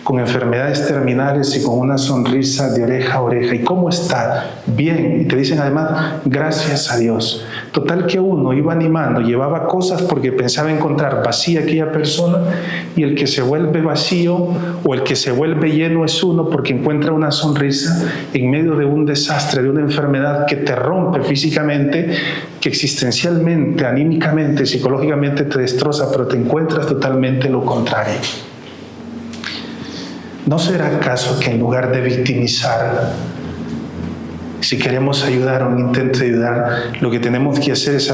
con enfermedades terminales y con una sonrisa de oreja a oreja. ¿Y cómo está? Bien. Y te dicen además, gracias a Dios. Total que uno iba animando, llevaba cosas porque pensaba encontrar vacía aquella persona, y el que se vuelve vacío o el que se vuelve lleno es uno, porque encuentra una sonrisa en medio de un desastre, de una enfermedad que te rompe físicamente, que existencialmente, anímicamente, psicológicamente te destroza, pero te encuentras totalmente lo contrario. ¿No será acaso que en lugar de victimizar, si queremos ayudar o un intento de ayudar, lo que tenemos que hacer es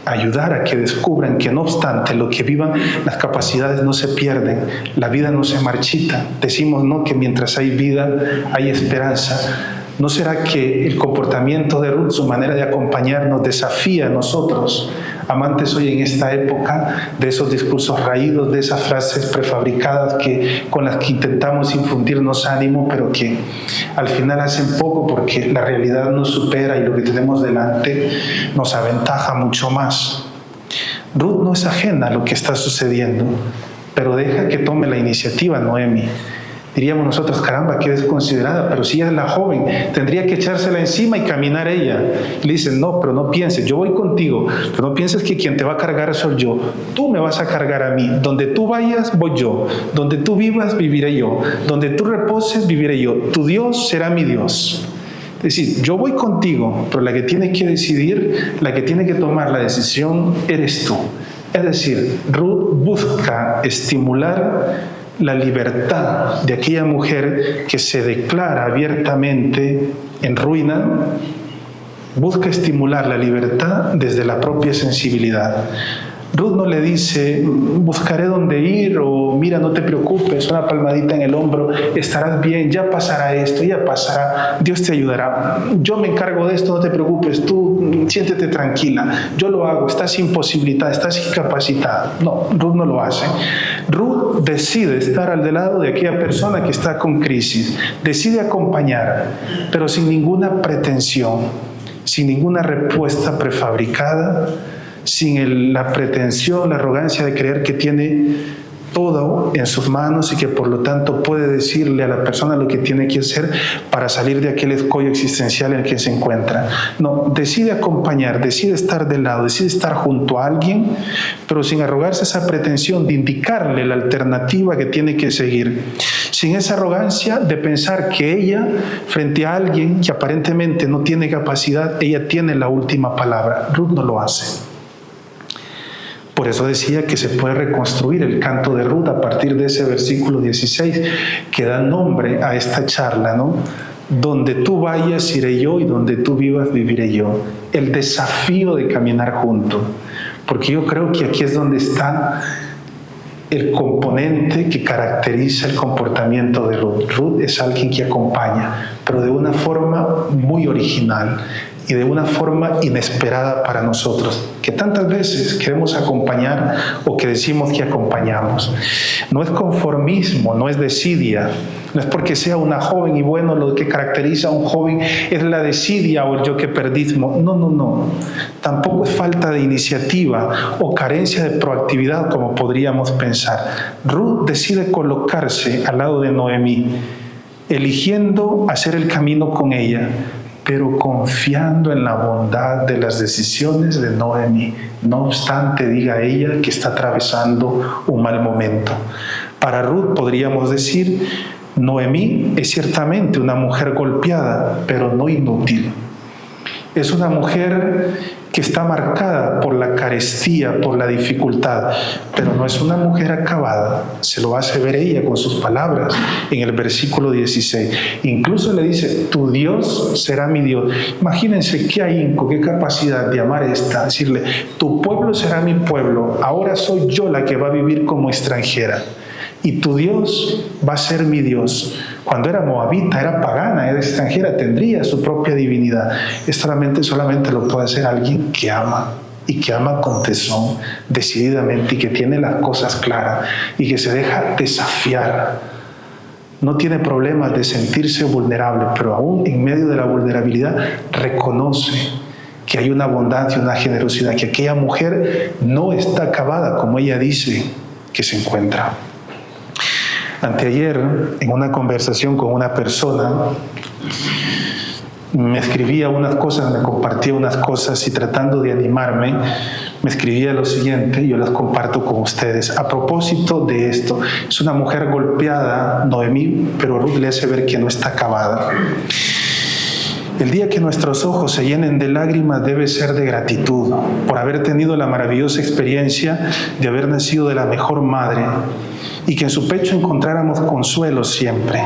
ayudar a que descubran que no obstante lo que vivan, las capacidades no se pierden, la vida no se marchita? Decimos, ¿no?, que mientras hay vida hay esperanza. ¿No será que el comportamiento de Ruth, su manera de acompañar, nos desafía a nosotros, amantes hoy en esta época, de esos discursos raídos, de esas frases prefabricadas con las que intentamos infundirnos ánimo, pero que al final hacen poco porque la realidad nos supera y lo que tenemos delante nos aventaja mucho más? Ruth no es ajena a lo que está sucediendo, pero deja que tome la iniciativa Noemi. Diríamos nosotros, caramba, qué desconsiderada, pero si ella es la joven, tendría que echársela encima y caminar ella. Y le dicen, no, pero no pienses, yo voy contigo, pero no pienses que quien te va a cargar soy yo. Tú me vas a cargar a mí. Donde tú vayas, voy yo. Donde tú vivas, viviré yo. Donde tú reposes, viviré yo. Tu Dios será mi Dios. Es decir, yo voy contigo, pero la que tiene que decidir, la que tiene que tomar la decisión, eres tú. Es decir, Ruth busca estimular la libertad de aquella mujer que se declara abiertamente en ruina. Busca estimular la libertad desde la propia sensibilidad. Ruth no le dice, buscaré dónde ir, o mira, no te preocupes, una palmadita en el hombro, estarás bien, ya pasará esto, ya pasará, Dios te ayudará, yo me encargo de esto, no te preocupes, tú siéntete tranquila, yo lo hago, estás imposibilitada, estás incapacitada. No, Ruth no lo hace. Ruth decide estar al lado de aquella persona que está con crisis, decide acompañar, pero sin ninguna pretensión, sin ninguna respuesta prefabricada, sin la pretensión, la arrogancia de creer que tiene todo en sus manos y que por lo tanto puede decirle a la persona lo que tiene que hacer para salir de aquel escollo existencial en el que se encuentra. No, decide acompañar, decide estar del lado, decide estar junto a alguien, pero sin arrogarse esa pretensión de indicarle la alternativa que tiene que seguir, sin esa arrogancia de pensar que ella, frente a alguien que aparentemente no tiene capacidad, ella tiene la última palabra. Ruth no lo hace. Por eso decía que se puede reconstruir el canto de Ruth a partir de ese versículo 16 que da nombre a esta charla, ¿no? Donde tú vayas, iré yo, y donde tú vivas, viviré yo. El desafío de caminar juntos. Porque yo creo que aquí es donde está el componente que caracteriza el comportamiento de Ruth. Ruth es alguien que acompaña, pero de una forma muy original y de una forma inesperada para nosotros, que tantas veces queremos acompañar o que decimos que acompañamos. No es conformismo, no es desidia, no es porque sea una joven y bueno, lo que caracteriza a un joven es la desidia o el yo que perdismo. No. Tampoco es falta de iniciativa o carencia de proactividad como podríamos pensar. Ruth decide colocarse al lado de Noemí, eligiendo hacer el camino con ella, pero confiando en la bondad de las decisiones de Noemí. No obstante, diga ella que está atravesando un mal momento. Para Ruth podríamos decir, Noemí es ciertamente una mujer golpeada, pero no inútil. Es una mujer que está marcada por la carestía, por la dificultad, pero no es una mujer acabada. Se lo hace ver ella con sus palabras en el versículo 16. Incluso le dice, tu Dios será mi Dios. Imagínense qué ahínco, qué capacidad de amar esta. Decirle, tu pueblo será mi pueblo. Ahora soy yo la que va a vivir como extranjera. Y tu Dios va a ser mi Dios. Cuando era moabita, era pagana, era extranjera, tendría su propia divinidad. Solamente lo puede hacer alguien que ama, y que ama con tesón, decididamente, y que tiene las cosas claras, y que se deja desafiar. No tiene problemas de sentirse vulnerable, pero aún en medio de la vulnerabilidad reconoce que hay una bondad y una generosidad, que aquella mujer no está acabada como ella dice que se encuentra. Anteayer, en una conversación con una persona, me escribía unas cosas, me compartía unas cosas y tratando de animarme, me escribía lo siguiente, yo las comparto con ustedes. A propósito de esto, es una mujer golpeada, Noemí, pero Ruth le hace ver que no está acabada. El día que nuestros ojos se llenen de lágrimas debe ser de gratitud por haber tenido la maravillosa experiencia de haber nacido de la mejor madre y que en su pecho encontráramos consuelo siempre,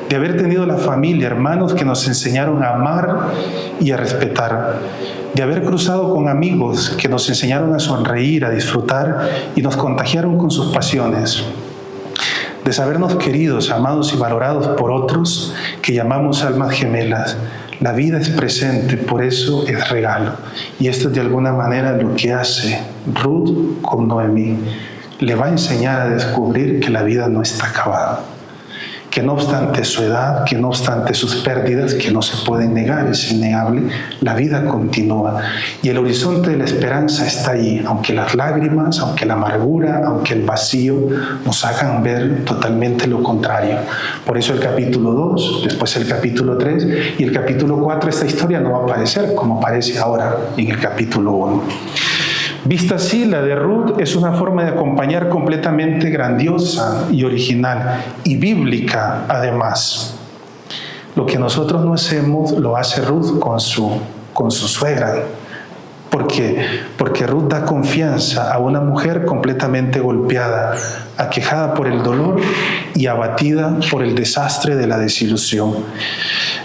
de haber tenido la familia, hermanos que nos enseñaron a amar y a respetar, de haber cruzado con amigos que nos enseñaron a sonreír, a disfrutar y nos contagiaron con sus pasiones, de sabernos queridos, amados y valorados por otros que llamamos almas gemelas. La vida es presente, por eso es regalo. Y esto es de alguna manera lo que hace Ruth con Noemí. Le va a enseñar a descubrir que la vida no está acabada, que no obstante su edad, que no obstante sus pérdidas, que no se pueden negar, es innegable, la vida continúa. Y el horizonte de la esperanza está allí, aunque las lágrimas, aunque la amargura, aunque el vacío nos hagan ver totalmente lo contrario. Por eso el capítulo 2, después el capítulo 3 y el capítulo 4, esta historia no va a aparecer como aparece ahora en el capítulo 1. Vista así, la de Ruth es una forma de acompañar completamente grandiosa y original y bíblica además. Lo que nosotros no hacemos lo hace Ruth con su suegra. ¿Por qué? Porque Ruth da confianza a una mujer completamente golpeada, aquejada por el dolor y abatida por el desastre de la desilusión.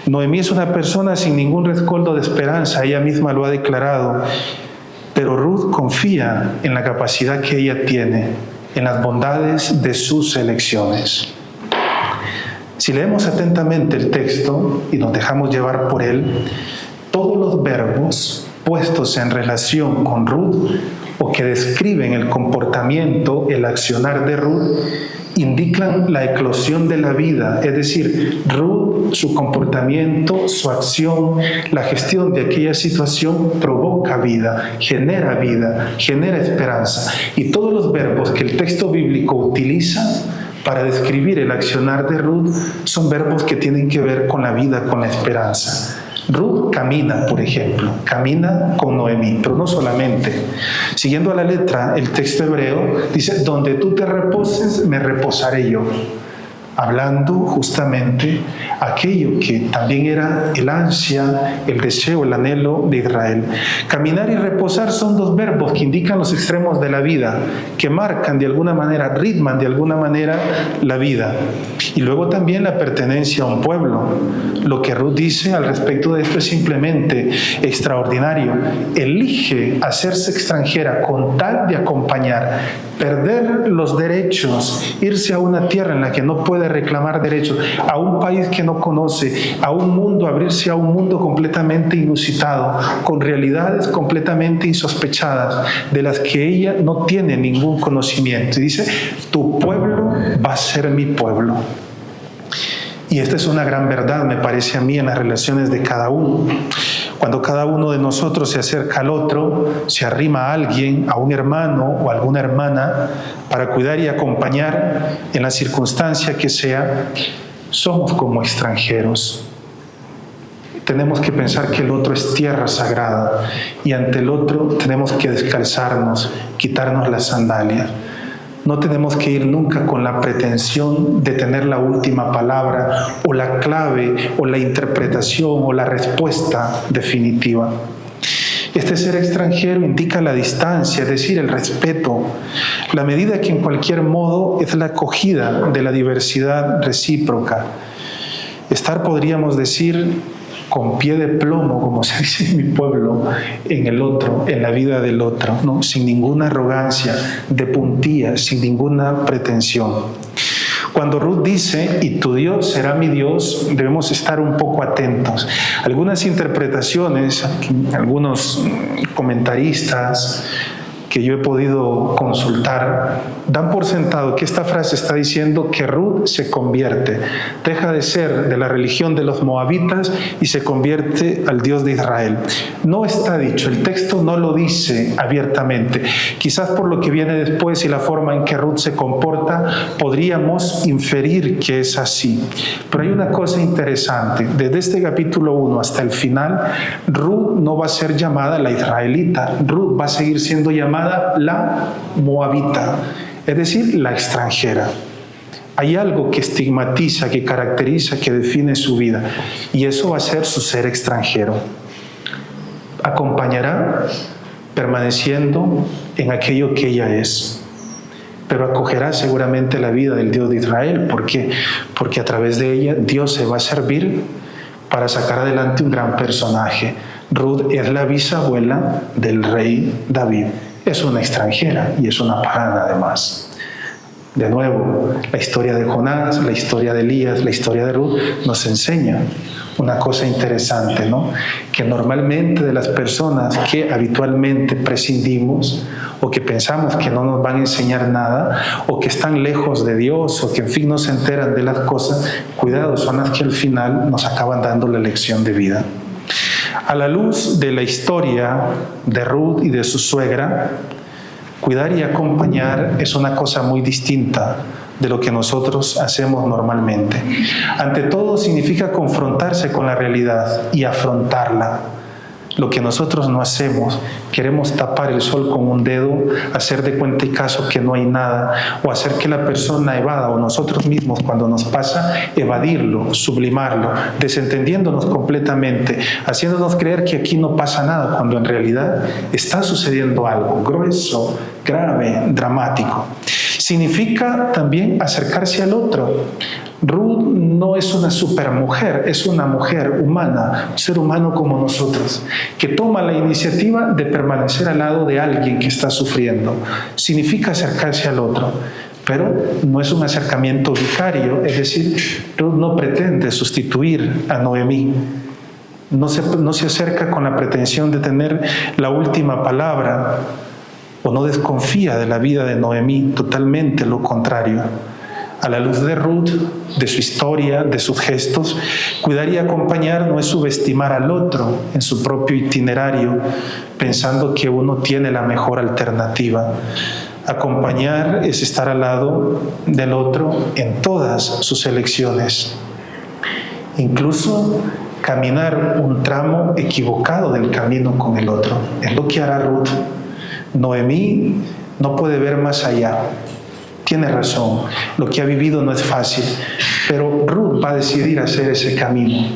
Noemí es una persona sin ningún rescoldo de esperanza, ella misma lo ha declarado. Pero Ruth confía en la capacidad que ella tiene, en las bondades de sus elecciones. Si leemos atentamente el texto y nos dejamos llevar por él, todos los verbos puestos en relación con Ruth o que describen el comportamiento, el accionar de Ruth, indican la eclosión de la vida, es decir, Ruth, su comportamiento, su acción, la gestión de aquella situación provoca vida, genera esperanza. Y todos los verbos que el texto bíblico utiliza para describir el accionar de Ruth son verbos que tienen que ver con la vida, con la esperanza. Ruth camina, por ejemplo, camina con Noemí, pero no solamente. Siguiendo a la letra, el texto hebreo dice, donde tú te reposes, me reposaré yo. hablando justamente aquello que también era el ansia, el deseo, el anhelo de Israel. Caminar y reposar son dos verbos que indican los extremos de la vida, que marcan de alguna manera, ritman de alguna manera la vida. Y luego también la pertenencia a un pueblo. Lo que Ruth dice al respecto de esto es simplemente extraordinario. Elige hacerse extranjera con tal de acompañar, perder los derechos, irse a una tierra en la que no puede reclamar derechos, a un país que no conoce, a un mundo, abrirse a un mundo completamente inusitado, con realidades completamente insospechadas, de las que ella no tiene ningún conocimiento. Y dice, tu pueblo va a ser mi pueblo. Y esta es una gran verdad, me parece a mí, en las relaciones de cada uno. Cuando cada uno de nosotros se acerca al otro, se arrima a alguien, a un hermano o a alguna hermana, para cuidar y acompañar en la circunstancia que sea, somos como extranjeros. Tenemos que pensar que el otro es tierra sagrada y ante el otro tenemos que descalzarnos, quitarnos las sandalias. No tenemos que ir nunca con la pretensión de tener la última palabra o la clave o la interpretación o la respuesta definitiva. Este ser extranjero indica la distancia, es decir, el respeto, la medida que en cualquier modo es la acogida de la diversidad recíproca. Estar, podríamos decir, con pie de plomo, como se dice en mi pueblo, en el otro, en la vida del otro, ¿no? Sin ninguna arrogancia, de puntillas, sin ninguna pretensión. Cuando Ruth dice, y tu Dios será mi Dios, debemos estar un poco atentos. Algunas interpretaciones, algunos comentaristas que yo he podido consultar, dan por sentado que esta frase está diciendo que Ruth se convierte, deja de ser de la religión de los moabitas y se convierte al Dios de Israel. No está dicho, el texto no lo dice abiertamente. Quizás por lo que viene después y la forma en que Ruth se comporta, podríamos inferir que es así. Pero hay una cosa interesante, desde este capítulo 1 hasta el final, Ruth no va a ser llamada la israelita, Ruth va a seguir siendo llamada la moabita, es decir, la extranjera. Hay algo que estigmatiza, que caracteriza, que define su vida, y eso va a ser su ser extranjero. Acompañará permaneciendo en aquello que ella es, pero acogerá seguramente la vida del Dios de Israel. ¿Por qué? Porque a través de ella Dios se va a servir para sacar adelante un gran personaje. Ruth es la bisabuela del rey David. Es una extranjera y es una pagana además. De nuevo, la historia de Jonás, la historia de Elías, la historia de Ruth nos enseña una cosa interesante, ¿no? Que normalmente de las personas que habitualmente prescindimos o que pensamos que no nos van a enseñar nada o que están lejos de Dios o que en fin no se enteran de las cosas, cuidado, son las que al final nos acaban dando la lección de vida. A la luz de la historia de Ruth y de su suegra, cuidar y acompañar es una cosa muy distinta de lo que nosotros hacemos normalmente. Ante todo, significa confrontarse con la realidad y afrontarla. Lo que nosotros no hacemos, queremos tapar el sol con un dedo, hacer de cuenta y caso que no hay nada, o hacer que la persona evada, o nosotros mismos cuando nos pasa, evadirlo, sublimarlo, desentendiéndonos completamente, haciéndonos creer que aquí no pasa nada, cuando en realidad está sucediendo algo grueso, grave, dramático. Significa también acercarse al otro. Ruth no es una supermujer, es una mujer humana, un ser humano como nosotros, que toma la iniciativa de permanecer al lado de alguien que está sufriendo. Significa acercarse al otro, pero no es un acercamiento vicario, es decir, Ruth no pretende sustituir a Noemí. No se acerca con la pretensión de tener la última palabra, o no desconfía de la vida de Noemí, totalmente lo contrario. A la luz de Ruth, de su historia, de sus gestos, cuidar y acompañar no es subestimar al otro en su propio itinerario, pensando que uno tiene la mejor alternativa. Acompañar es estar al lado del otro en todas sus elecciones. Incluso caminar un tramo equivocado del camino con el otro. Es lo que hará Ruth. Noemí no puede ver más allá. tiene razón, lo que ha vivido no es fácil, pero Ruth va a decidir hacer ese camino.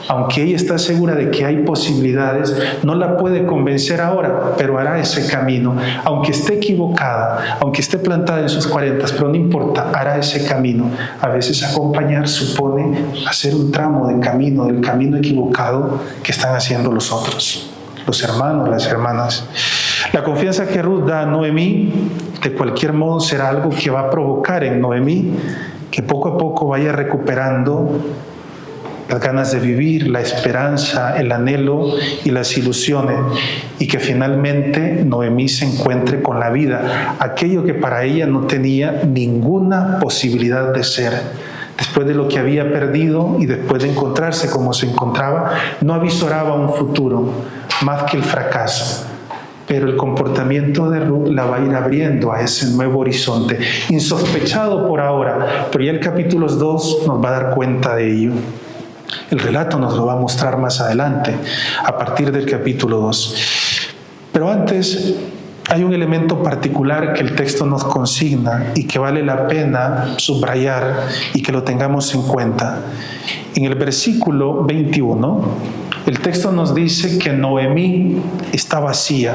Aunque ella está segura de que hay posibilidades, no la puede convencer ahora, pero hará ese camino. Aunque esté equivocada, aunque esté plantada en sus 40, pero no importa, hará ese camino. A veces acompañar supone hacer un tramo de camino, del camino equivocado que están haciendo los otros, los hermanos, las hermanas. La confianza que Ruth da a Noemí, de cualquier modo, será algo que va a provocar en Noemí que poco a poco vaya recuperando las ganas de vivir, la esperanza, el anhelo y las ilusiones, y que finalmente Noemí se encuentre con la vida, aquello que para ella no tenía ninguna posibilidad de ser. Después de lo que había perdido y después de encontrarse como se encontraba, no avisoraba un futuro más que el fracaso. Pero el comportamiento de Ruth la va a ir abriendo a ese nuevo horizonte, insospechado por ahora, pero ya el capítulo 2 nos va a dar cuenta de ello. El relato nos lo va a mostrar más adelante, a partir del capítulo 2. Pero antes, hay un elemento particular que el texto nos consigna y que vale la pena subrayar y que lo tengamos en cuenta. En el versículo 21, el texto nos dice que Noemí está vacía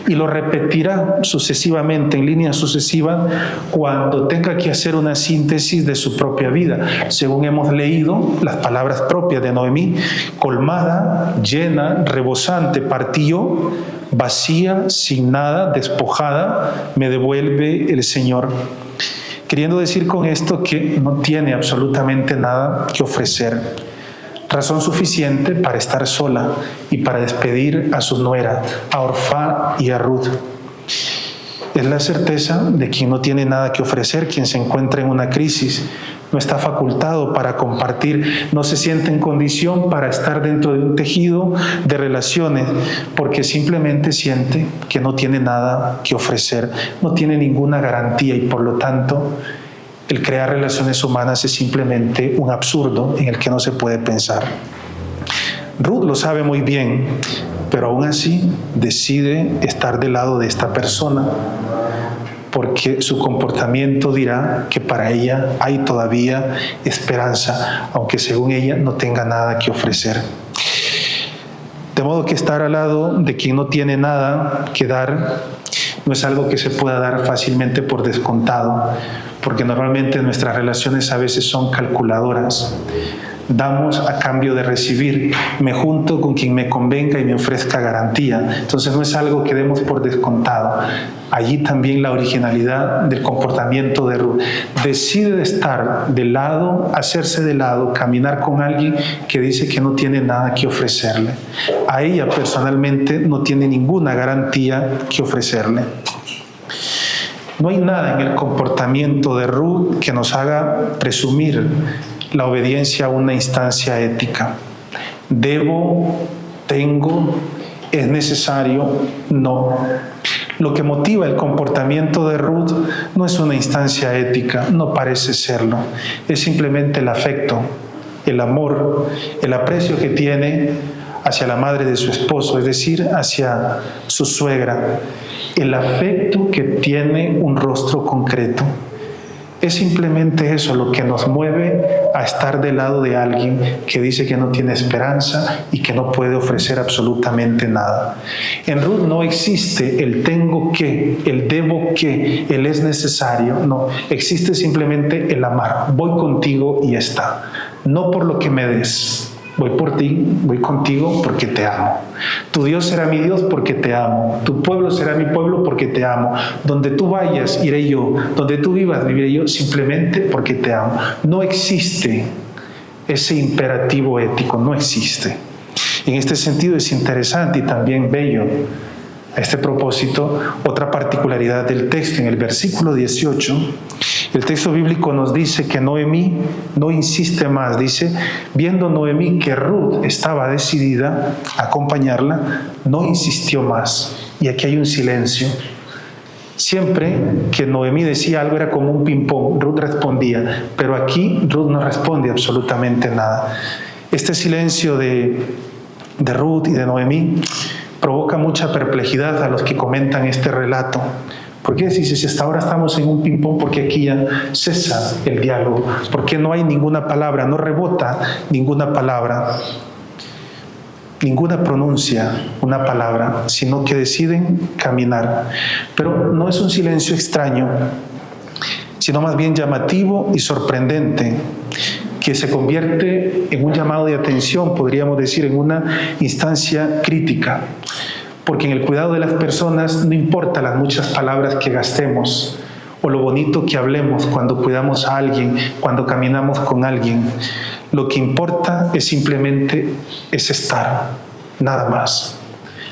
y lo repetirá sucesivamente, en línea sucesiva, cuando tenga que hacer una síntesis de su propia vida. Según hemos leído, las palabras propias de Noemí: colmada, llena, rebosante, partí yo, vacía, sin nada, despojada, me devuelve el Señor. Queriendo decir con esto que no tiene absolutamente nada que ofrecer. Razón suficiente para estar sola y para despedir a su nuera, a Orfá y a Ruth. Es la certeza de quien no tiene nada que ofrecer, quien se encuentra en una crisis, no está facultado para compartir, no se siente en condición para estar dentro de un tejido de relaciones, porque simplemente siente que no tiene nada que ofrecer, no tiene ninguna garantía y por lo tanto el crear relaciones humanas es simplemente un absurdo en el que no se puede pensar. Ruth lo sabe muy bien, pero aún así decide estar del lado de esta persona, porque su comportamiento dirá que para ella hay todavía esperanza, aunque según ella no tenga nada que ofrecer. De modo que estar al lado de quien no tiene nada que dar no es algo que se pueda dar fácilmente por descontado, porque normalmente nuestras relaciones a veces son calculadoras. Damos a cambio de recibir, me junto con quien me convenga y me ofrezca garantía. Entonces no es algo que demos por descontado. Allí también la originalidad del comportamiento de Ruth. Decide estar de lado, hacerse de lado, caminar con alguien que dice que no tiene nada que ofrecerle. A ella personalmente no tiene ninguna garantía que ofrecerle. No hay nada en el comportamiento de Ruth que nos haga presumir la obediencia a una instancia ética. Debo, tengo, es necesario, no. Lo que motiva el comportamiento de Ruth no es una instancia ética, no parece serlo. Es simplemente el afecto, el amor, el aprecio que tiene hacia la madre de su esposo, es decir, hacia su suegra. El afecto que tiene un rostro concreto. Es simplemente eso lo que nos mueve a estar del lado de alguien que dice que no tiene esperanza y que no puede ofrecer absolutamente nada. En Ruth no existe el tengo que, el debo que, el es necesario. No, existe simplemente el amar. Voy contigo y está. No por lo que me des. Voy por ti, voy contigo porque te amo. Tu Dios será mi Dios porque te amo. Tu pueblo será mi pueblo porque te amo. Donde tú vayas, iré yo. Donde tú vivas, viviré yo simplemente porque te amo. No existe ese imperativo ético, no existe. En este sentido es interesante y también bello. A este propósito, otra particularidad del texto, en el versículo 18, el texto bíblico nos dice que Noemí no insiste más. Dice, viendo Noemí que Ruth estaba decidida a acompañarla, no insistió más. Y aquí hay un silencio. Siempre que Noemí decía algo era como un ping-pong, Ruth respondía, pero aquí Ruth no responde absolutamente nada. Este silencio de Ruth y de Noemí provoca mucha perplejidad a los que comentan este relato, ¿Por qué dices, si hasta ahora estamos en un ping-pong, porque aquí ya cesa el diálogo? Porque no hay ninguna palabra, no rebota ninguna palabra, ninguna pronuncia una palabra, sino que deciden caminar. Pero no es un silencio extraño, sino más bien llamativo y sorprendente, que se convierte en un llamado de atención, podríamos decir, en una instancia crítica. Porque en el cuidado de las personas no importa las muchas palabras que gastemos o lo bonito que hablemos cuando cuidamos a alguien, cuando caminamos con alguien. Lo que importa es simplemente estar, nada más.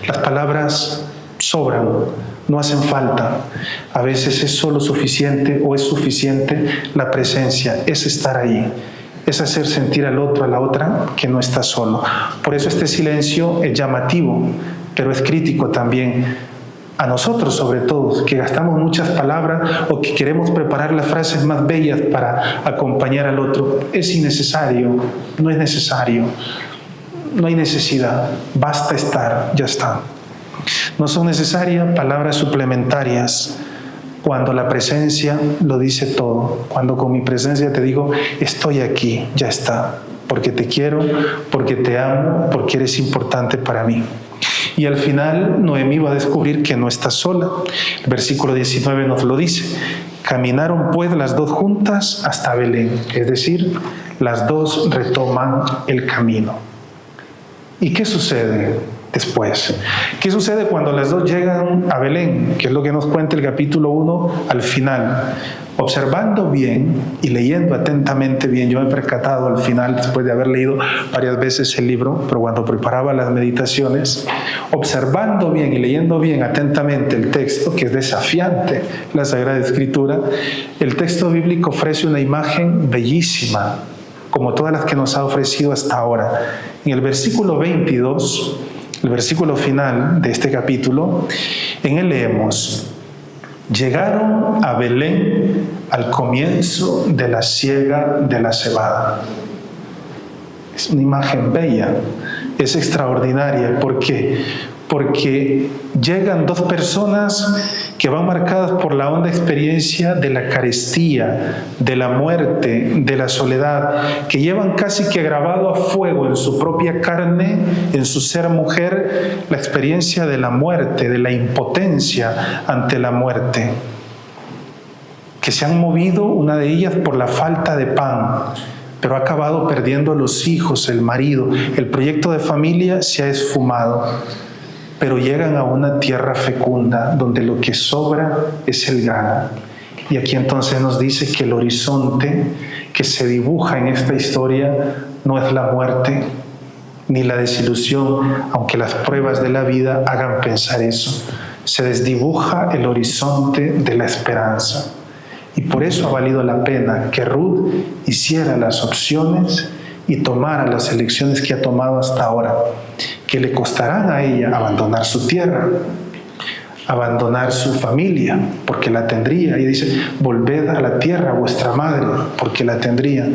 Las palabras sobran, no hacen falta. A veces es solo suficiente o es suficiente la presencia, es estar ahí. Es hacer sentir al otro, a la otra, que no está solo. Por eso este silencio es llamativo, pero es crítico también. A nosotros, sobre todo, que gastamos muchas palabras o que queremos preparar las frases más bellas para acompañar al otro, es innecesario, no es necesario, no hay necesidad, basta estar, ya está. No son necesarias palabras suplementarias cuando la presencia lo dice todo, cuando con mi presencia te digo, estoy aquí, ya está, porque te quiero, porque te amo, porque eres importante para mí. Y al final Noemí va a descubrir que no está sola. El versículo 19 nos lo dice. Caminaron pues las dos juntas hasta Belén, es decir, las dos retoman el camino. ¿Y qué sucede después? ¿Qué sucede cuando las dos llegan a Belén? Que es lo que nos cuenta el capítulo 1 al final. Observando bien y leyendo atentamente bien, yo me he percatado al final, después de haber leído varias veces el libro, pero cuando preparaba las meditaciones, observando bien y leyendo bien atentamente el texto, que es desafiante, la Sagrada Escritura, el texto bíblico ofrece una imagen bellísima, como todas las que nos ha ofrecido hasta ahora. En el versículo 22, el versículo final de este capítulo, en él leemos: llegaron a Belén al comienzo de la siega de la cebada. Es una imagen bella, es extraordinaria. ¿Por qué? Porque llegan dos personas que van marcadas por la honda experiencia de la carestía, de la muerte, de la soledad, que llevan casi que grabado a fuego en su propia carne, en su ser mujer, la experiencia de la muerte, de la impotencia ante la muerte. Que se han movido, una de ellas, por la falta de pan, pero ha acabado perdiendo los hijos, el marido, el proyecto de familia se ha esfumado. Pero llegan a una tierra fecunda donde lo que sobra es el grano. Y aquí entonces nos dice que el horizonte que se dibuja en esta historia no es la muerte ni la desilusión, aunque las pruebas de la vida hagan pensar eso. Se desdibuja el horizonte de la esperanza. Y por eso ha valido la pena que Ruth hiciera las opciones y tomara las elecciones que ha tomado hasta ahora, que le costarán a ella abandonar su tierra, abandonar su familia, porque la tendría. Y dice, volved a la tierra vuestra madre, porque la tendría.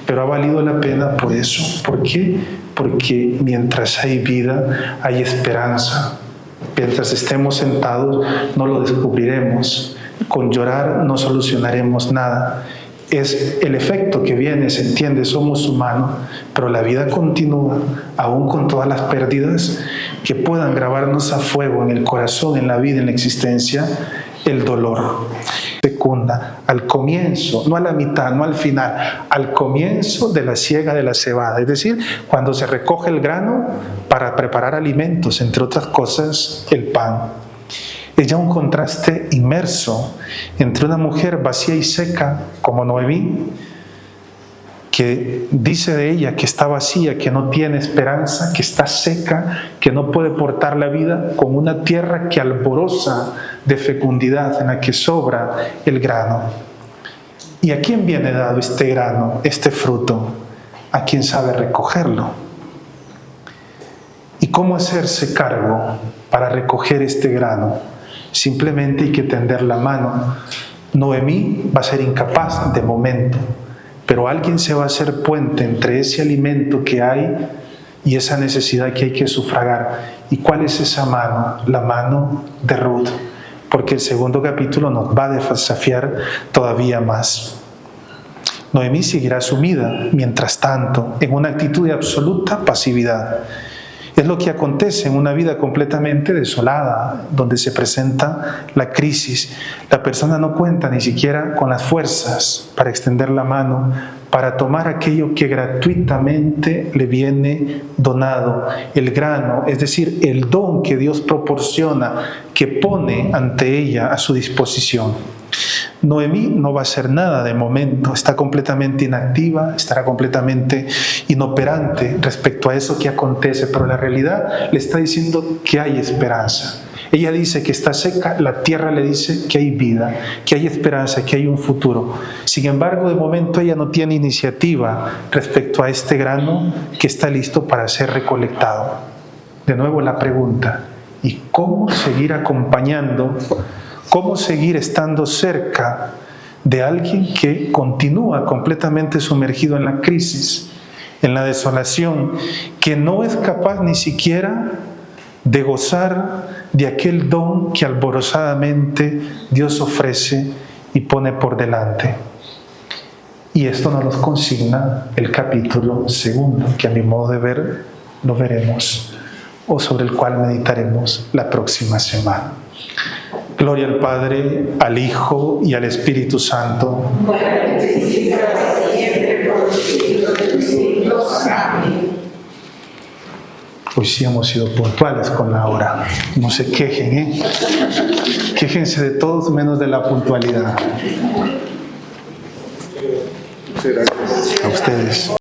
Pero ha valido la pena por eso. ¿Por qué? Porque mientras hay vida, hay esperanza. Mientras estemos sentados, no lo descubriremos. Con llorar no solucionaremos nada. Es el efecto que viene, se entiende, somos humanos, pero la vida continúa, aún con todas las pérdidas que puedan grabarnos a fuego en el corazón, en la vida, en la existencia, el dolor. Fecunda, al comienzo, no a la mitad, no al final, al comienzo de la siega de la cebada, es decir, cuando se recoge el grano para preparar alimentos, entre otras cosas, el pan. Es ya un contraste inmerso entre una mujer vacía y seca como Noemí, que dice de ella que está vacía, que no tiene esperanza, que está seca, que no puede portar la vida, con una tierra que alboroza de fecundidad, en la que sobra el grano. ¿Y a quién viene dado este grano, este fruto? A quien sabe recogerlo. ¿Y cómo hacerse cargo para recoger este grano? Simplemente hay que tender la mano. Noemí va a ser incapaz de momento, pero alguien se va a hacer puente entre ese alimento que hay y esa necesidad que hay que sufragar. ¿Y cuál es esa mano? La mano de Ruth, porque el segundo capítulo nos va a desafiar todavía más. Noemí seguirá sumida, mientras tanto, en una actitud de absoluta pasividad. Es lo que acontece en una vida completamente desolada, donde se presenta la crisis. La persona no cuenta ni siquiera con las fuerzas para extender la mano, para tomar aquello que gratuitamente le viene donado, el grano, es decir, el don que Dios proporciona, que pone ante ella a su disposición. Noemí no va a hacer nada de momento, está completamente inactiva, estará completamente inoperante respecto a eso que acontece, pero la realidad le está diciendo que hay esperanza. Ella dice que está seca, la tierra le dice que hay vida, que hay esperanza, que hay un futuro. Sin embargo, de momento ella no tiene iniciativa respecto a este grano que está listo para ser recolectado. De nuevo la pregunta, ¿y cómo seguir acompañando? ¿Cómo seguir estando cerca de alguien que continúa completamente sumergido en la crisis, en la desolación, que no es capaz ni siquiera de gozar de aquel don que alborozadamente Dios ofrece y pone por delante? Y esto nos lo consigna el capítulo segundo, que a mi modo de ver lo veremos, o sobre el cual meditaremos la próxima semana. Gloria al Padre, al Hijo y al Espíritu Santo. Hoy sí hemos sido puntuales con la hora. No se quejen, ¿eh? Quéjense de todos menos de la puntualidad. A ustedes.